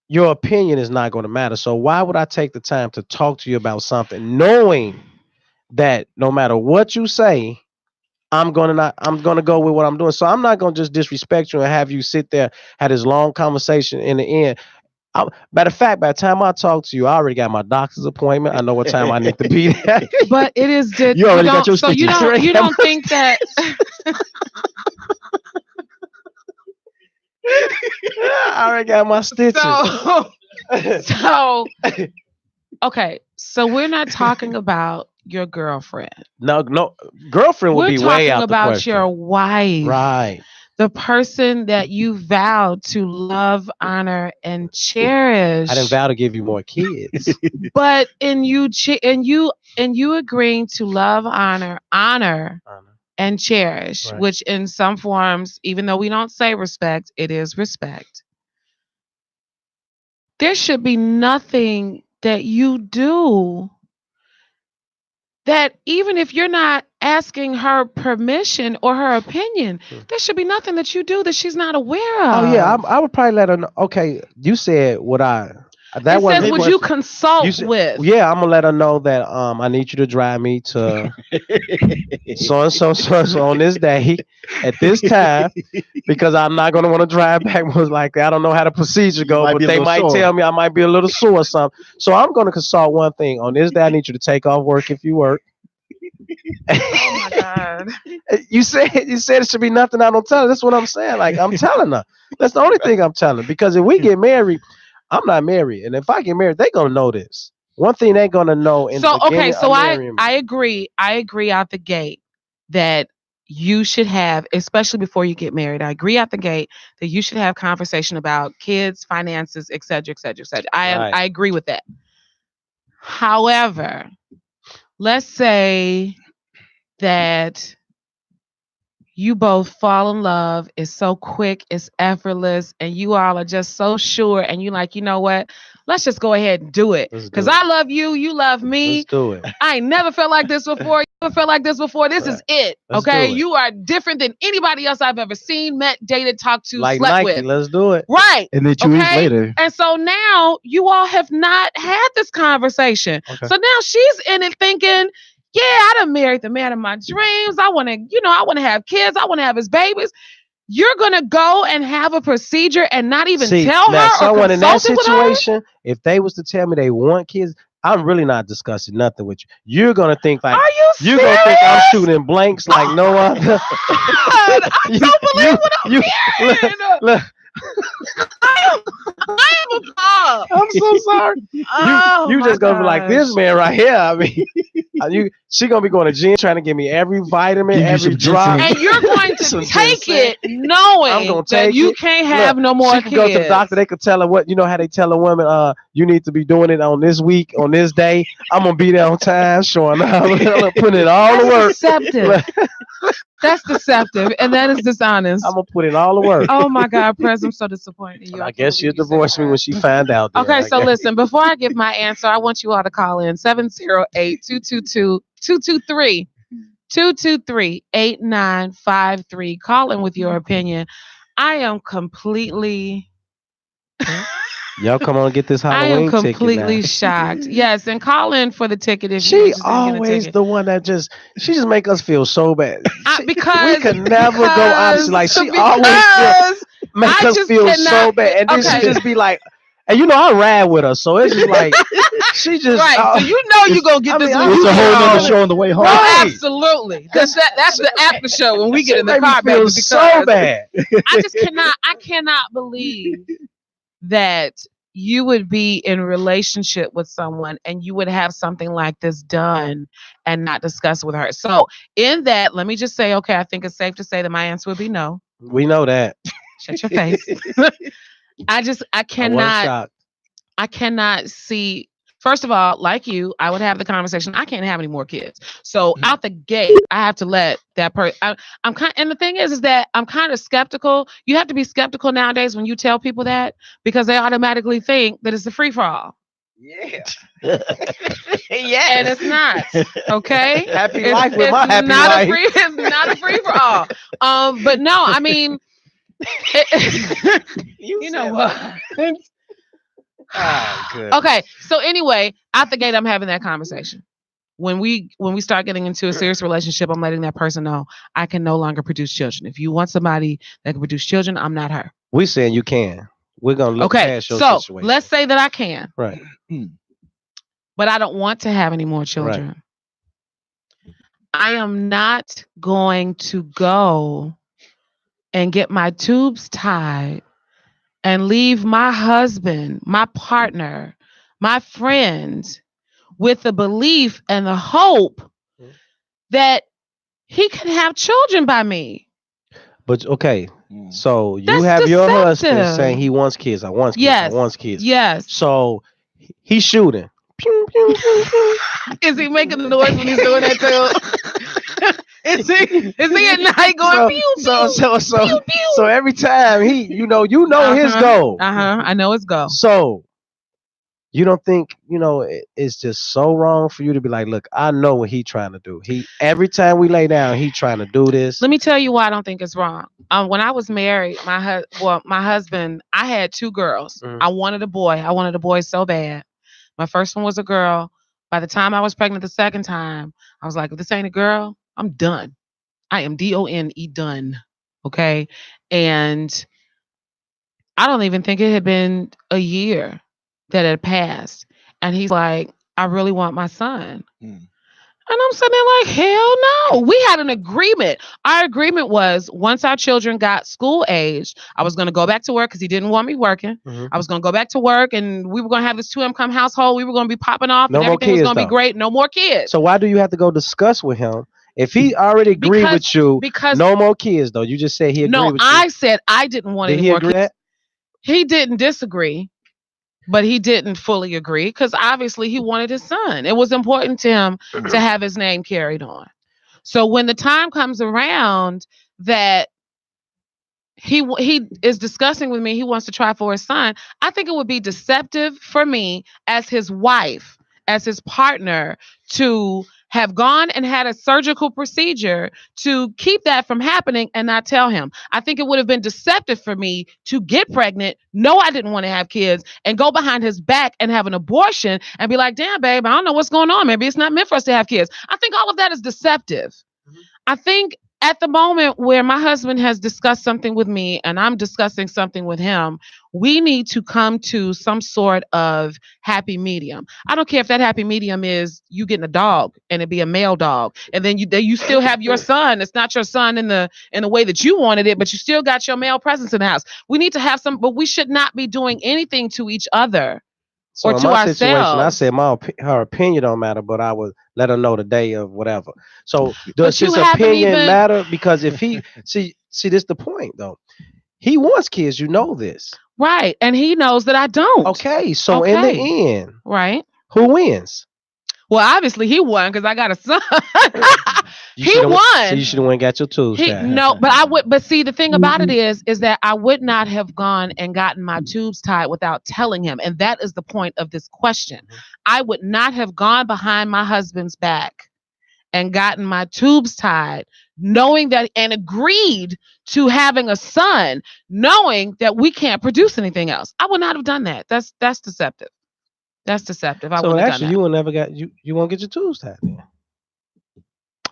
A: your opinion is not going to matter. So why would I take the time to talk to you about something knowing that no matter what you say, I'm gonna go with what I'm doing. So I'm not gonna just disrespect you and have you sit there, had this long conversation. In the end, matter of fact, by the time I talk to you, I already got my doctor's appointment. I know what time I need to be there.
B: But it is
C: you already got your
B: so you don't think that
A: I already got my stitches.
B: So okay, so we're not talking about your girlfriend.
A: No, girlfriend would be way out the question.
B: We're talking about your wife.
A: Right.
B: The person that you vowed to love, honor, and cherish.
A: I didn't vow to give you more kids.
B: But in you agreeing to love, honor, and cherish, right. Which in some forms, even though we don't say respect, it is respect. There should be nothing that you do that, even if you're not asking her permission or her opinion, there should be nothing that you do that she's not aware of.
A: Oh yeah, I would probably let her know. Okay, you said would I?
B: That was says, would you consult with?
A: Yeah, I'm gonna let her know that I need you to drive me to so and so on this day at this time, because I'm not gonna want to drive back. Most likely, I don't know how the procedure goes, but they might tell me I might be a little sore or something. So I'm gonna consult one thing on this day. I need you to take off work if you work.
B: Oh my God!
A: You said it should be nothing I don't tell her. That's what I'm saying. Like, I'm telling her. That's the only thing I'm telling her. Because if we get married, I'm not married, and if I get married, they're gonna know this. One thing they're gonna know.
B: I agree. I agree out the gate that you should have, especially before you get married. I agree out the gate that you should have conversation about kids, finances, et cetera, et cetera, et cetera. I agree with that. However, let's say that you both fall in love. It's so quick, it's effortless, and you all are just so sure. And you like, you know what? Let's just go ahead and do it. Because I love you, you love me.
A: Let's do it.
B: I ain't never felt like this before. You never felt like this before. This is it. Okay? You are different than anybody else I've ever seen, met, dated, talked to,
A: like
B: slept
A: Nike,
B: with.
A: Let's do it.
B: Right.
C: And then 2 weeks later.
B: And so now you all have not had this conversation. Okay. So now she's in it thinking, yeah, I done married the man of my dreams. I want to have kids. I want to have his babies. You're going to go and have a procedure and not even tell her or
A: someone in that
B: situation,
A: if they was to tell me they want kids, I'm really not discussing nothing with you. You're going to think like,
B: are you serious?
A: You're going to think I'm shooting blanks like no other.
B: I don't believe what I'm hearing.
A: Look.
B: I am appalled.
A: I'm so sorry. You just gonna be like this man right here. I mean, she gonna be going to gym trying to give me every vitamin, every drop,
B: and you're going to take it knowing that you can't have no more kids.
A: She can go to the doctor. They could tell her what, how they tell a woman, you need to be doing it on this week, on this day. I'm gonna be there on time, showing up, putting in all the work.
B: Deceptive. That's deceptive, and that is dishonest.
A: I'm gonna put in all the work.
B: Oh my God, Prez, I'm so disappointed in you.
A: I guess she'll divorce me when she find out.
B: Okay, so listen, before I give my answer, I want you all to call in 708-222-223. 223-8953. Call in with your opinion. I am completely...
A: Y'all come on, get this Halloween ticket.
B: I am completely shocked. Yes, and call in for the ticket if
A: she always the one that she just make us feel so bad.
B: Because
A: we could never go opposite. Like she always make us feel so bad, and then she just be like, and I ride with her, so it's just like She just
B: right. So you know you're gonna get this.
C: It's a whole other show on the way home.
B: Right. Absolutely. That's the after show when we get in the car.
A: Baby, feel so bad.
B: I cannot believe that you would be in a relationship with someone and you would have something like this done and not discuss with her. So in that, let me just say, okay, I think it's safe to say that my answer would be no.
A: We know that.
B: Shut your face. I cannot see. First of all, like you, I would have the conversation. I can't have any more kids. So out the gate, I have to let that person. I'm kind. And the thing is that I'm kind of skeptical. You have to be skeptical nowadays when you tell people that because they automatically think that it's a free for all.
A: Yeah.
B: Yeah, and it's not. Okay.
A: Happy life with my happy life.
B: It's not a free for all. But no, I mean, you know what?
A: Oh, good.
B: Okay, so anyway, out the gate, I'm having that conversation. When we start getting into a serious relationship, I'm letting that person know I can no longer produce children. If you want somebody that can produce children, I'm not her.
A: We're saying you can. We're gonna look past your situation.
B: So let's say that I can.
A: Right.
B: But I don't want to have any more children. Right. I am not going to go and get my tubes tied and leave my husband, my partner, my friends with the belief and the hope that he can have children by me.
A: But okay, so you have your husband saying he wants kids. I want kids.
B: Yes.
A: I want kids.
B: Yes.
A: So he's shooting. Pew, pew, pew, pew.
B: Is he making the noise when he's doing that too? Is he at night going pew, pew, pew, pew?
A: So every time you know his goal.
B: I know his goal.
A: So you don't think, it's just so wrong for you to be like, look, I know what he's trying to do. Every time we lay down, he trying to do this.
B: Let me tell you why I don't think it's wrong. When I was married, my husband, I had 2 girls. Mm-hmm. I wanted a boy. I wanted a boy so bad. My first one was a girl. By the time I was pregnant the second time, I was like, if this ain't a girl, I'm done. I am DONE done. Okay. And I don't even think it had been a year that had passed. And he's like, I really want my son. And I'm sitting there like, hell no. We had an agreement. Our agreement was once our children got school age, I was going to go back to work because he didn't want me working. Mm-hmm. I was going to go back to work and we were going to have this 2-income household. We were going to be popping off and everything was going to be great. No more kids.
A: So why do you have to go discuss with him? If he already agreed with you, no more kids though. You just said he agreed with you.
B: No, I said I didn't want any more kids. He didn't disagree. But he didn't fully agree because obviously he wanted his son. It was important to him to have his name carried on. So when the time comes around that he is discussing with me, he wants to try for his son, I think it would be deceptive for me as his wife, as his partner, to have gone and had a surgical procedure to keep that from happening and not tell him. I think it would have been deceptive for me to get pregnant, know I didn't want to have kids, and go behind his back and have an abortion and be like, damn, babe, I don't know what's going on. Maybe it's not meant for us to have kids. I think all of that is deceptive. Mm-hmm. I think at the moment where my husband has discussed something with me and I'm discussing something with him, we need to come to some sort of happy medium. I don't care if that happy medium is you getting a dog and it be a male dog. And then you still have your son. It's not your son in the way that you wanted it, but you still got your male presence in the house. We need to have but we should not be doing anything to each other.
A: So
B: or
A: in
B: to
A: my
B: ourselves.
A: situation, I said her opinion don't matter, but I would let her know the day of whatever. So does his opinion matter? Because if he see this the point though. He wants kids, you know this.
B: Right. And he knows that I don't.
A: Okay. So in the end,
B: right.
A: Who wins?
B: Well, obviously he won because I got a son. He won.
A: So you should have went and got your tools.
B: No, but I would. But see, the thing about it is that I would not have gone and gotten my tubes tied without telling him, and that is the point of this question. I would not have gone behind my husband's back and gotten my tubes tied, knowing that and agreed to having a son, knowing that we can't produce anything else. I would not have done that. That's deceptive. That's deceptive. I
A: so actually, you will never got you won't get your tools tied then.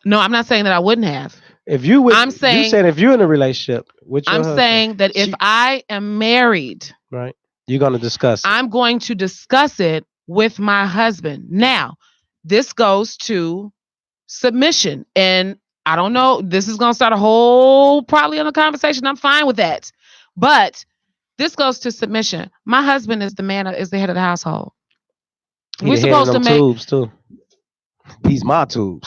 B: No, I'm not saying that I wouldn't have.
A: If you would, you said if you're in a relationship with your husband,
B: saying that if I am married,
A: right, you're going to discuss it.
B: I'm going to discuss it with my husband. Now, this goes to submission. And I don't know, this is going to start a whole probably on a conversation. I'm fine with that. But this goes to submission. My husband is the man, is the head of the household.
A: We're supposed to make tubes too. These my tubes.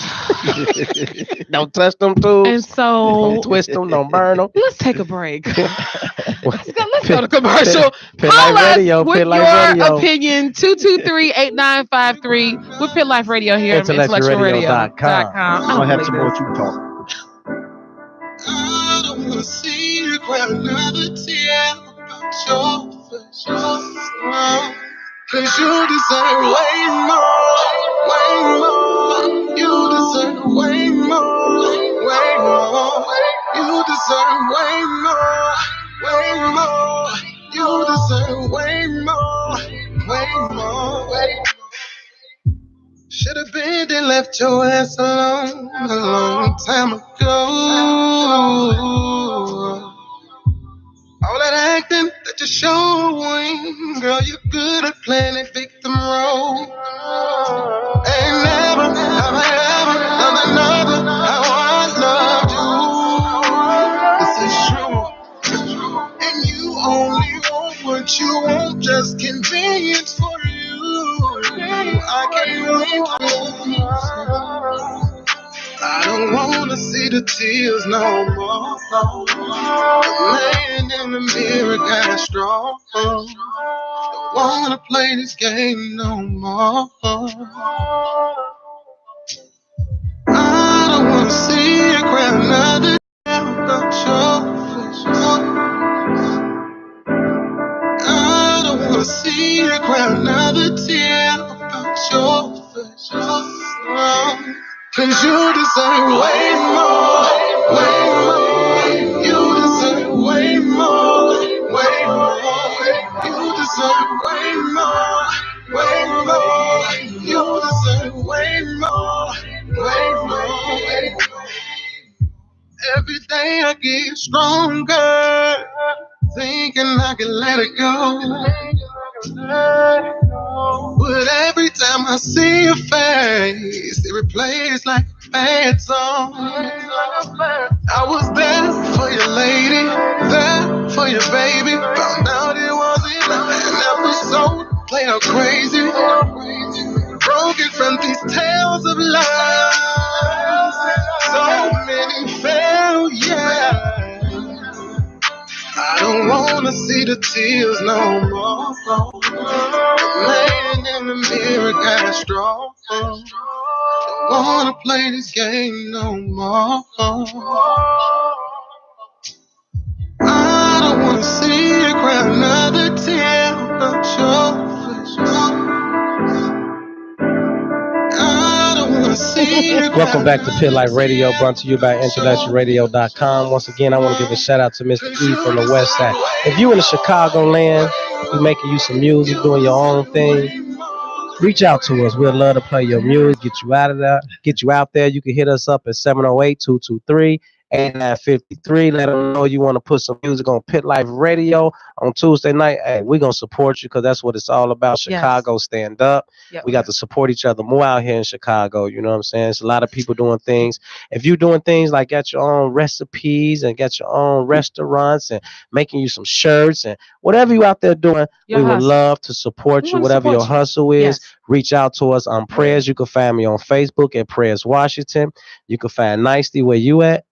A: Don't touch them tubes.
B: And so
A: don't twist them, don't burn them.
B: Let's take a break. let's go to commercial.
A: Pit Life Radio.
B: With your opinion, 223-8953 with Pit Life Radio here at IntellectualRadio.com.
C: I'm gonna have some more Tube Talk.
D: I don't wanna see you cry another tear about your face. Cause you deserve way more. You deserve way more. You deserve way more. You deserve way more. Should've been and left your ass alone a long time ago. All that acting that you're showing, girl, you're good at playing a victim role. Ain't never, have I ever done another how I loved you. This is true. And you only want what you want, just convenience for you. I can't wait for you. I don't wanna see the tears no more. The man in the mirror got strong. Don't wanna play this game no more. I don't wanna see you cry another day about your face. I don't wanna see you cry another tear about your face. Cause you deserve way more. You deserve way more. You deserve way more. You deserve way more. Every day I get stronger, thinking I can let it go. But every time I see your face, it replays like a bad song. I was there for your lady, there for your baby. Found out it wasn't an episode, played out crazy. Broken from these tales of lies, so many failures. I don't wanna see the tears no more. The man in the mirror got strong. Don't wanna play this game no more. I don't wanna see you cry another tear about your face.
A: Welcome back to Pit Life Radio, brought to you by IntellectualRadio.com. Once again, I want to give a shout out to Mr. E from the West Side. If you in the Chicagoland, you making you some music, doing your own thing, reach out to us. We'd love to play your music, get you out of there, get you out there. You can hit us up at 708-223-8953. Let them know you want to put some music on Pit Life Radio on Tuesday night. Hey, we're going to support you because that's what it's all about. Chicago, yes. Stand up. Yep. We got to support each other more out here in Chicago. You know what I'm saying? There's a lot of people doing things. If you're doing things like got your own recipes and got your own restaurants and making you some shirts and whatever you out there doing, we would love to support you. Whatever your hustle is, reach out to us on Prayers. You can find me on Facebook at Prayers Washington. You can find Nicely. Where you at?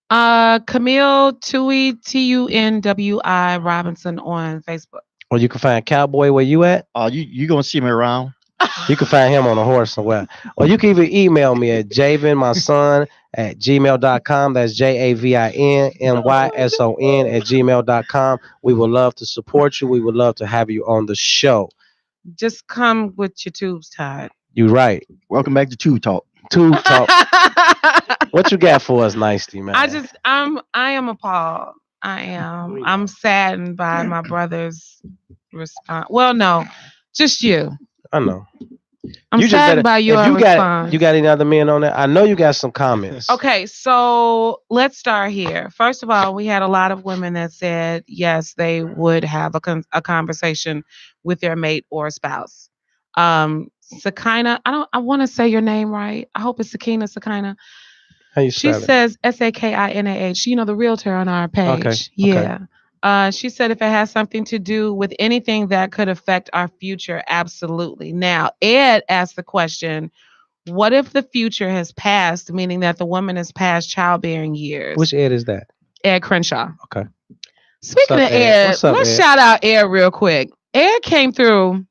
B: Camille Tui Tunwi Robinson on Facebook.
A: Or you can find Cowboy. Where you at?
C: You gonna see me around.
A: You can find him on a horse somewhere. Or you can even email me at javinmyson@gmail.com. That's JAVINMYSON@gmail.com. We would love to support you. We would love to have you on the show.
B: Just come with your tubes tied.
A: You right.
C: Welcome back to Tube Talk.
A: Tube Talk. What you got for us, Nicely, man?
B: I am appalled. I'm saddened by my brother's response. Well, no, just you.
A: I know.
B: I'm saddened by your response.
A: You got any other men on there? I know you got some comments.
B: Okay, so let's start here. First of all, we had a lot of women that said yes, they would have a conversation with their mate or spouse. Sakina, I want to say your name right. I hope it's Sakina.
A: How you
B: She
A: spell it?
B: says Sakinah. You know, the realtor on our page.
A: Okay.
B: Yeah. She said if it has something to do with anything that could affect our future, absolutely. Now, Ed asked the question, what if the future has passed, meaning that the woman has passed childbearing years?
A: Which Ed is that?
B: Ed Crenshaw.
A: Okay.
B: Speaking of Ed, let's shout out Ed real quick. Ed came through,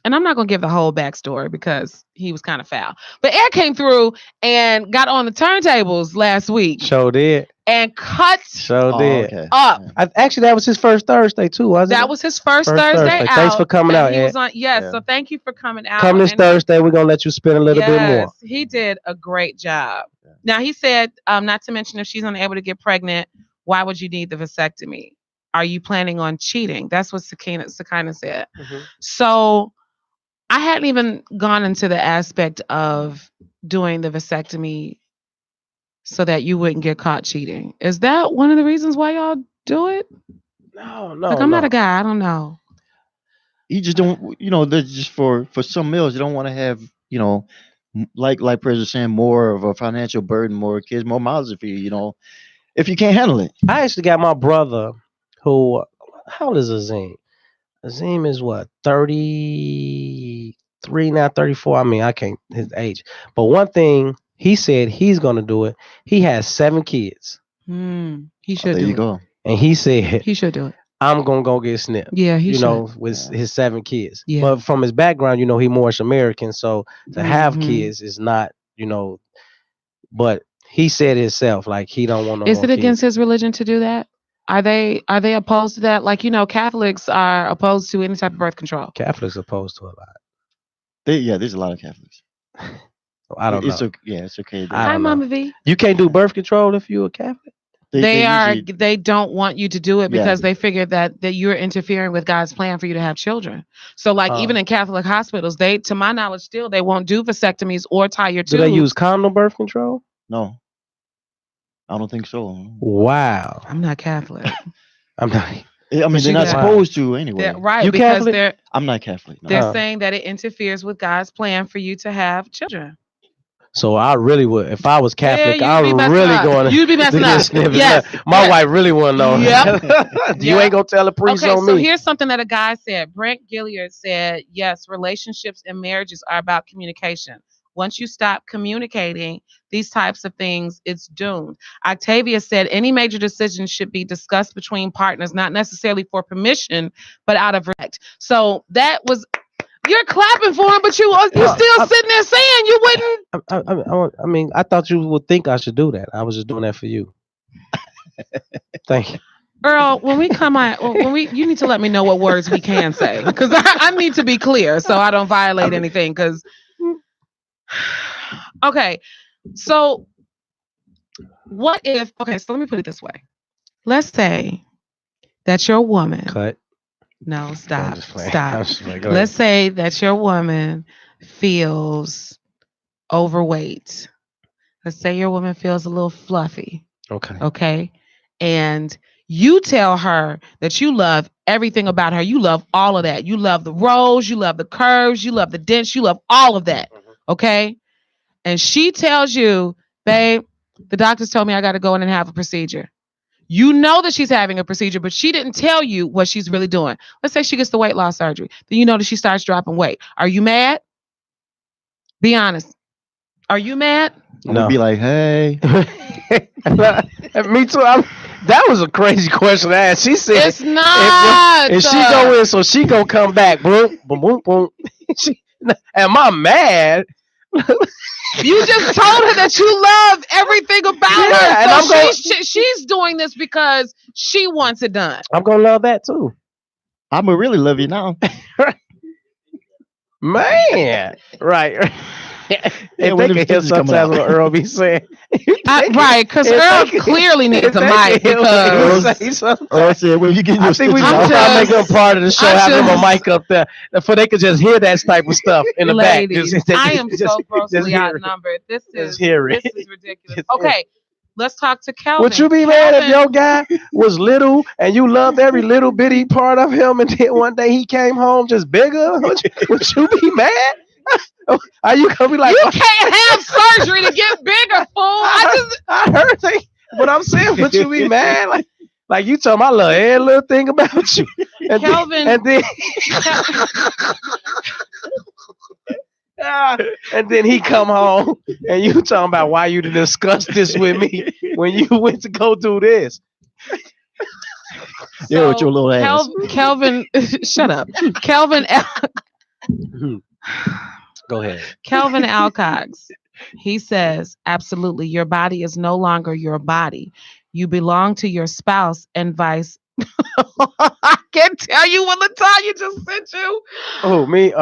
B: and I'm not going to give the whole backstory because he was kind of foul. But Ed came through and got on the turntables last week.
A: Sure did.
B: And cut up.
A: Actually, that was his first Thursday too, wasn't it?
B: That was his first Thursday out.
A: Thanks for coming out, Ed.
B: So thank you for coming out.
A: Come this Thursday, we're going to let you spin a little bit more.
B: He did a great job. Now, he said, not to mention if she's unable to get pregnant, why would you need the vasectomy? Are you planning on cheating? That's what Sakina said. Mm-hmm. So I hadn't even gone into the aspect of doing the vasectomy so that you wouldn't get caught cheating. Is that one of the reasons why y'all do it?
A: No.
B: Like, I'm not a guy. I don't know.
C: You just don't, that's just for some males, you don't want to have, like President was saying, more of a financial burden, more kids, more miles for you, if you can't handle it.
A: I actually got my brother who, how old is Azim? Azim is what, 33 now, 34? I mean, I can't, his age. But one thing, he said he's going to do it. He has 7 kids.
B: He should do it.
C: There you go.
A: And he said,
B: he should do it.
A: I'm going to go get snipped.
B: Yeah, he should.
A: With his 7 kids.
B: Yeah.
A: But from his background, he Moorish American. So to have kids is not, but he said himself, like, he don't want no
B: Is it against
A: kids.
B: his religion to do that? Are they opposed to that? Like, Catholics are opposed to any type of birth control.
A: Catholics opposed to a lot.
C: There's a lot of Catholics.
A: I don't know.
C: It's okay.
B: Hi, Mama V.
A: You can't do birth control if you're a Catholic?
B: They don't want you to do it because they figure that you're interfering with God's plan for you to have children. So, like, even in Catholic hospitals, to my knowledge, still they won't do vasectomies or tie your tubes.
A: Do they use condom birth control?
C: No. I don't think so.
A: Wow.
B: I'm not Catholic.
C: I'm not. I mean, they're not supposed to anyway.
B: Right.
A: You
B: because
A: Catholic?
C: I'm not Catholic. No.
B: They're saying that it interferes with God's plan for you to have children.
A: So I really would, if I was Catholic,
B: I would
A: really going to.
B: You'd be messing up.
A: Yes. My wife really want to know.
B: Yep.
A: You ain't going to tell the priest on me.
B: So here's something that a guy said. Brent Gilliard said, yes, relationships and marriages are about communication. Once you stop communicating these types of things, it's doomed. Octavia said any major decision should be discussed between partners, not necessarily for permission, but out of respect. So that was, you're clapping for him, but you're still sitting there saying you wouldn't.
A: I mean, I thought you would think I should do that. I was just doing that for you. Thank you.
B: Earl, when we come out, you need to let me know what words we can say, because I need to be clear so I don't violate anything. Because okay, so what if? Okay, so let me put it this way. Let's say that your woman.
A: Cut.
B: No, stop.
A: Stop.
B: Let's say that your woman feels overweight. Let's say your woman feels a little fluffy. Okay. And you tell her that you love everything about her. You love all of that. You love the rolls. You love the curves. You love the dents. You love all of that. Okay. And she tells you, babe, the doctors told me I got to go in and have a procedure. You know that she's having a procedure, but she didn't tell you what she's really doing. Let's say she gets the weight loss surgery. Then you know that she starts dropping weight. Are you mad? Be honest. Are you mad?
A: No.
C: I'd be like, hey.
A: Me too. That was a crazy question to ask. She said,
B: it's not.
A: If she go in, so she gonna come back. Boom, boom, boom, boom. Am I mad?
B: You just told her that you love everything about her. So she's doing this because she wants it done.
A: I'm gonna love that too.
C: I'm gonna really love you now.
A: Man. Right. They can hear sometimes what Earl be saying.
B: Right, because Earl clearly needs a mic.
C: Earl said, "When you get your stitches off,
A: I'll make them part of the show. Have them a mic up there, for they could just hear that type of stuff in the
B: Ladies,
A: back.
B: I am so grossly outnumbered. This is ridiculous. Okay, Let's talk to Kelvin.
A: Would you be mad if your guy was little and you loved every little bitty part of him, and then one day he came home just bigger? Would you be mad? Are you gonna be like,
B: you can't have surgery to get bigger, fool?
A: I heard that, but I'm saying, would you be mad? Like you told me, I love every little thing about you. And
B: Kelvin,
A: and then he come home and you talking about why you discussed this with me when you went to go do this.
C: Yeah, with your little ass.
B: Kelvin, shut up. Kelvin.
A: Go ahead.
B: Kelvin Alcox. He says, absolutely, your body is no longer your body. You belong to your spouse and vice. I can't tell you what Latanya just sent you.
A: Oh, me?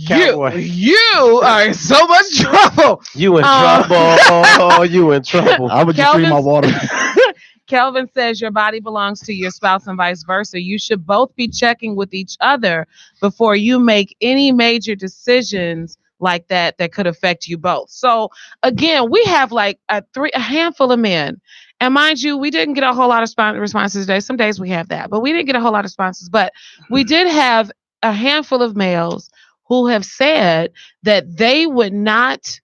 A: Cowboy.
B: You are in so much trouble.
A: You in trouble. You in trouble.
C: I would just drink my water.
B: Kelvin says your body belongs to your spouse and vice versa. You should both be checking with each other before you make any major decisions like that could affect you both. So again, we have like a handful of men. And mind you, we didn't get a whole lot of responses today. Some days we have that, but we didn't get a whole lot of responses. But we did have a handful of males who have said that they would not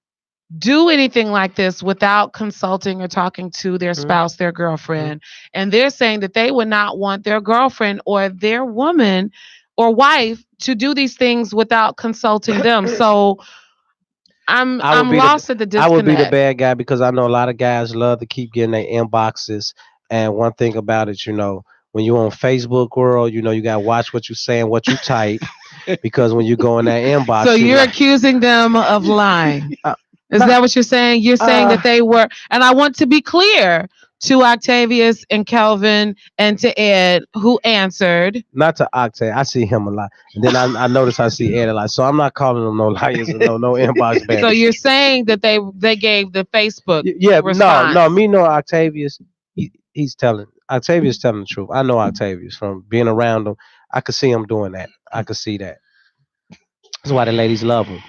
B: do anything like this without consulting or talking to their spouse, their girlfriend. And they're saying that they would not want their girlfriend or their woman or wife to do these things without consulting them. So I'm lost at the disconnect.
A: I would be the bad guy because I know a lot of guys love to keep getting their inboxes. And one thing about it, when you're on Facebook world, you got to watch what you say and what you type because when you go in that inbox.
B: So you're accusing them of lying. Is that what you're saying? You're saying that they were, and I want to be clear to Octavius and Kelvin and to Ed who answered.
A: Not to Octave. I see him a lot. And then I notice I see Ed a lot. So I'm not calling them no liars and no inbox banners.
B: So you're saying that they gave the Facebook
A: response. No, me nor Octavius, Octavius telling the truth. I know Octavius from being around him. I could see him doing that. I could see that. That's why the ladies love him.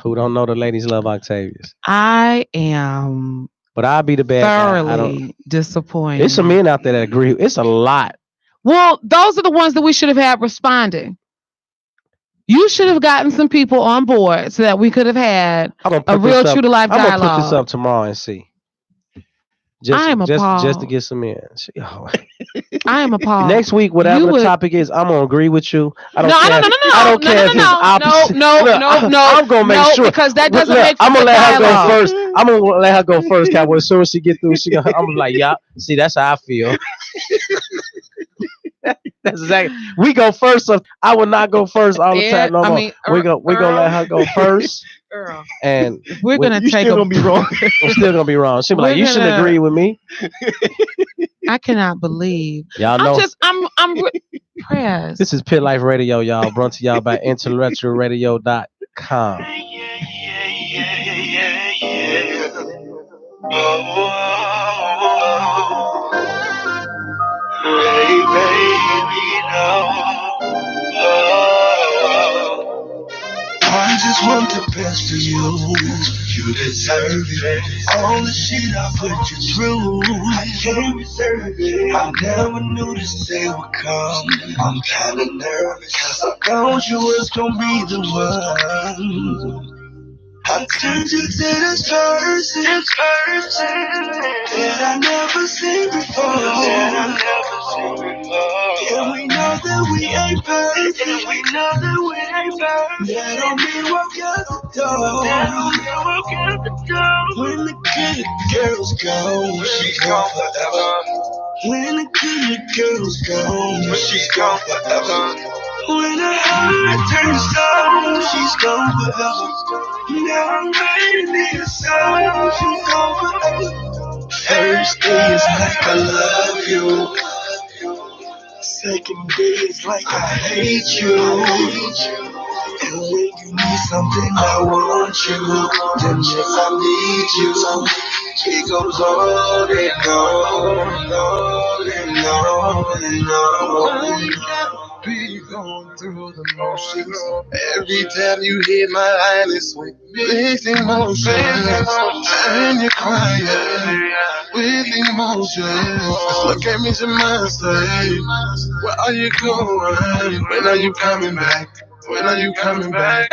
A: Who don't know the ladies love Octavius?
B: I am.
A: But I'll be the bad guy.
B: Thoroughly disappointed.
A: There's some men out there that agree. It's a lot.
B: Well, those are the ones that we should have had responding. You should have gotten some people on board so that we could have had a real true to life dialogue.
A: I'm gonna put this up tomorrow and see. Just to get some in.
B: I am appalled.
A: Next week, whatever the topic is, I'm gonna agree with you. I don't care if it's opposite.
B: No.
A: I'm gonna make sure
B: because that doesn't make.
A: I'm gonna let her go first. I'm gonna let her go first, Cowboy. As soon as she get through, I'm like, yeah. See, that's how I feel. That's exactly. We go first. So I will not go first all the time. No more. We're gonna let her go first.
B: Girl.
A: And
B: we're gonna take.
C: Still gonna be wrong.
A: I'm still gonna be wrong. She'll be like, you shouldn't agree with me.
B: I cannot believe.
A: Y'all know.
B: I'm impressed.
A: This is Pit Life Radio, y'all. Brought to y'all by IntellectualRadio.com.
D: Hey, baby, no. I just want the best for you. You deserve it. All the shit I put you through, I can't reserve it. I never knew this day would come. I'm kinda nervous, cause I thought you was gonna be the one. I turned you to this person that I never seen before. Yeah, we know that we ain't perfect. That don't mean walk out the door. When the good girls go, she's gone forever. When the good girls go, she's gone forever. When her heart turns stone, she's gone forever. Now I'm ready to need a song, she's gone forever. First day is like I love you. Second day is like I hate you. And when you need something, I want you. Then if I need you, it goes on and on and on and on. You gotta be going through the motions. Every time you hit my line, it's with big emotions. And you're crying with emotions. Look at me, Jemima, say, where are you going? When are you coming back? When are you coming back?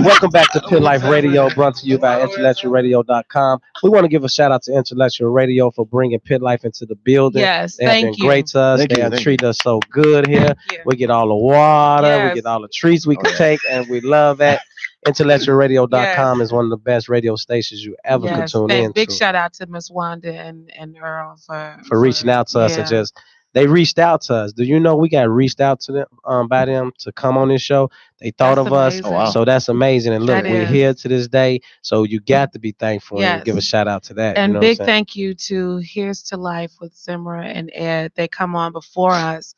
A: Welcome back to Pit Life Radio, brought to you by IntellectualRadio.com. We want to give a shout out to Intellectual Radio for bringing Pit Life into the building.
B: Yes,
A: They have been great to us. They have treated us so good here. We get all the water, we get all the treats we can take, and we love that. IntellectualRadio.com is one of the best radio stations you ever could tune in.
B: Big shout out to Miss Wanda and Earl
A: for reaching out to us and just. They reached out to us. Do you know we got reached out to them by them to come on this show? They thought of us. Oh, wow. So that's amazing. And look, we're here to this day. So you got to be thankful and give a shout out to that.
B: And
A: you know
B: big thank you to Here's to Life with Zimra and Ed. They come on before us.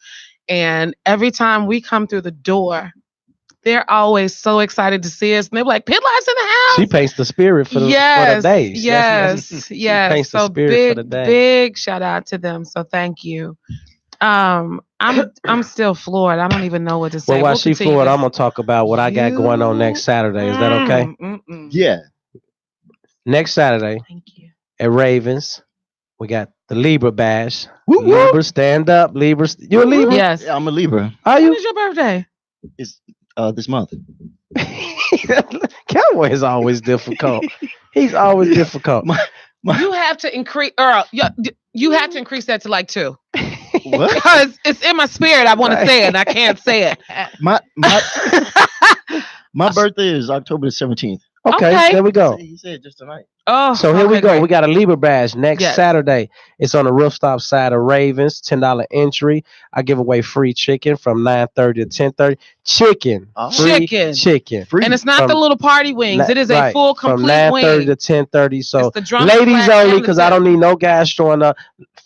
B: And every time we come through the door, they're always so excited to see us. And they're like, Pit Life's in the house.
A: She paints the spirit for the days.
B: Yes.
A: She paints the spirit for the day.
B: Big shout out to them. So thank you. I'm still floored. I don't even know what to say.
A: Well, while she's floored, I'm gonna talk about what I got going on next Saturday. Is that okay?
C: Yeah.
A: Next Saturday at Ravens, we got the Libra Bash.
C: Woo-woo.
A: Libra, stand up. Libra, you a Libra?
B: Yes.
C: Yeah, I'm a Libra.
A: Are you?
B: When is your birthday?
C: It's this month.
A: Cowboy is always difficult. He's always difficult.
B: You have to increase, Earl. You have to increase that to like 2.
C: What?
B: Because it's in my spirit. I want to say it, and I can't say it.
C: My birthday is October the 17th.
A: Okay, there we go.
C: He said just tonight.
B: Oh,
A: so here we go.
B: Great.
A: We got a Libra Bash next Saturday. It's on the rooftop side of Ravens. $10 entry. I give away free chicken from 9:30 to 10:30. Chicken, chicken,
C: free.
B: And it's not the little party wings. It is a full complete
A: from 9:30
B: wing.
A: to 10:30. So ladies only, because I don't need no guys showing up.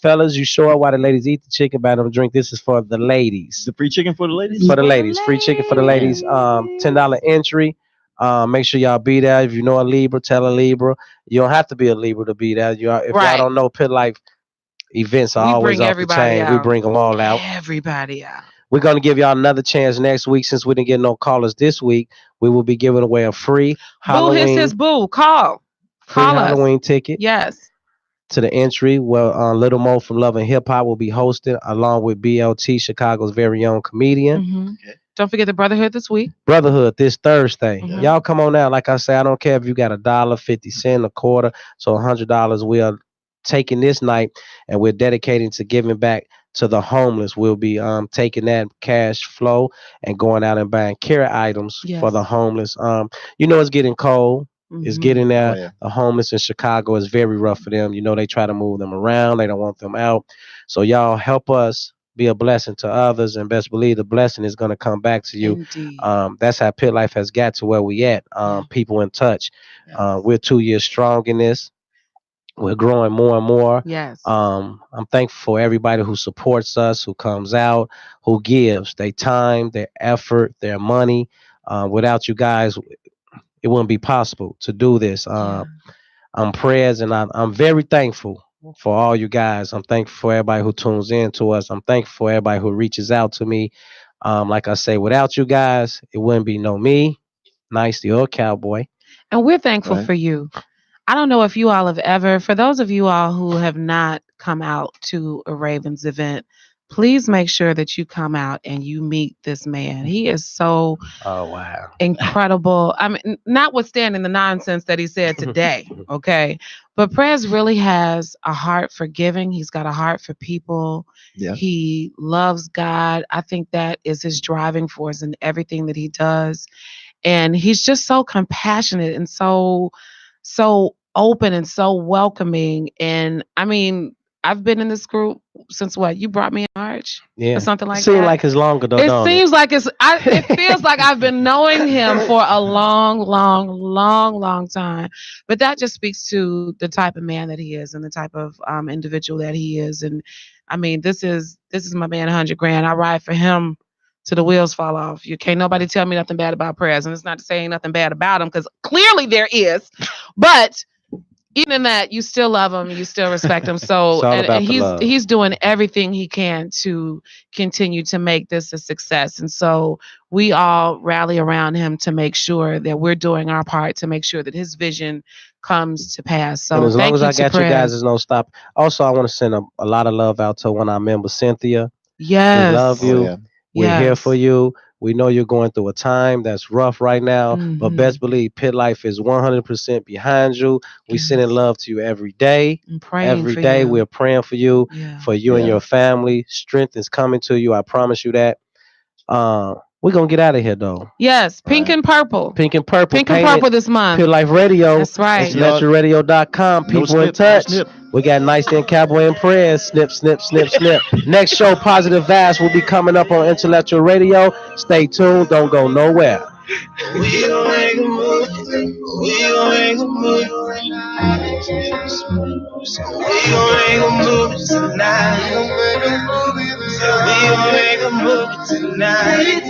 A: Fellas, you show up while the ladies eat the chicken, buy them a drink. This is for the ladies.
C: The free chicken for the ladies.
A: For the ladies, free chicken for the ladies. $10 entry. Make sure y'all be there. If you know a Libra, tell a Libra. You don't have to be a Libra to be there. If y'all don't know, Pit Life events are always off the chain. We bring them all out.
B: Everybody out.
A: We're going to give y'all another chance next week. Since we didn't get no callers this week, we will be giving away a free Halloween.
B: Boo, his boo. Call
A: Halloween ticket.
B: Yes.
A: To the entry. Well, Little Mo from Love and Hip Hop will be hosting along with BLT, Chicago's very own comedian.
B: Mm-hmm. Okay. Don't forget the Brotherhood this week.
A: Brotherhood this Thursday.
B: Mm-hmm.
A: Y'all come on out. Like I say, I don't care if you got $1, 50 cents, a quarter, so $100. We are taking this night and we're dedicating to giving back to the homeless. We'll be taking that cash flow and going out and buying care items for the homeless. It's getting cold. Mm-hmm. It's getting there. Oh, yeah. The homeless in Chicago is very rough for them. They try to move them around. They don't want them out. So y'all help us be a blessing to others, and best believe the blessing is going to come back to you. That's how Pit Life has got to where we at. People in touch. We're 2 years strong in this. We're growing more and more.
B: Yes.
A: I'm thankful for everybody who supports us, who comes out, who gives their time, their effort, their money. Without you guys, it wouldn't be possible to do this. I'm prayers, and I'm very thankful for all you guys. I'm thankful for everybody who tunes in to us. I'm thankful for everybody who reaches out to me. Like I say, without you guys, it wouldn't be no me, Nicely, or Cowboy.
B: And we're thankful for you. I don't know if you all have ever, for those of you all who have not come out to a Ravens event, please make sure that you come out and you meet this man. He is so incredible. I mean, notwithstanding the nonsense that he said today, okay? But Prez really has a heart for giving. He's got a heart for people. Yeah. He loves God. I think that is his driving force in everything that he does. And he's just so compassionate and so open and so welcoming. And I mean, I've been in this group since what? You brought me in March?
A: Yeah.
B: Or something like that?
A: It seems like it's longer though,
B: it seems like it feels like I've been knowing him for a long time. But that just speaks to the type of man that he is and the type of individual that he is. And I mean, this is my man, 100 grand. I ride for him till the wheels fall off. You can't nobody tell me nothing bad about Prez, and it's not saying nothing bad about him because clearly there is, but even in that, you still love him, you still respect him. So and he's doing everything he can to continue to make this a success. And so we all rally around him to make sure that we're doing our part to make sure that his vision comes to pass. So
A: and as long as I got
B: Prez.
A: you guys, there's no stop. Also, I want to send a lot of love out to one of our members, Cynthia.
B: Yes.
A: We love you.
C: Oh, yeah.
A: We're here for you. We know you're going through a time that's rough right now, but best believe Pit Life is 100% behind you. We sending love to you every day. Every day we're praying for you, and your family. Strength is coming to you. I promise you that. We're going to get out of here, though.
B: Yes, pink and purple.
A: Pink and purple.
B: Pink and purple this month.
A: Pit Life Radio.
B: That's right.
A: IntellectualRadio.com. People in touch. We got Nice Then Cowboy and Prayers. Snip, snip, snip, snip. Next show, Positive Vibes, will be coming up on Intellectual Radio. Stay tuned. Don't go nowhere.
D: We gon' make a move. We gon' make a move. We gon' make a move tonight. We gon' make a move tonight.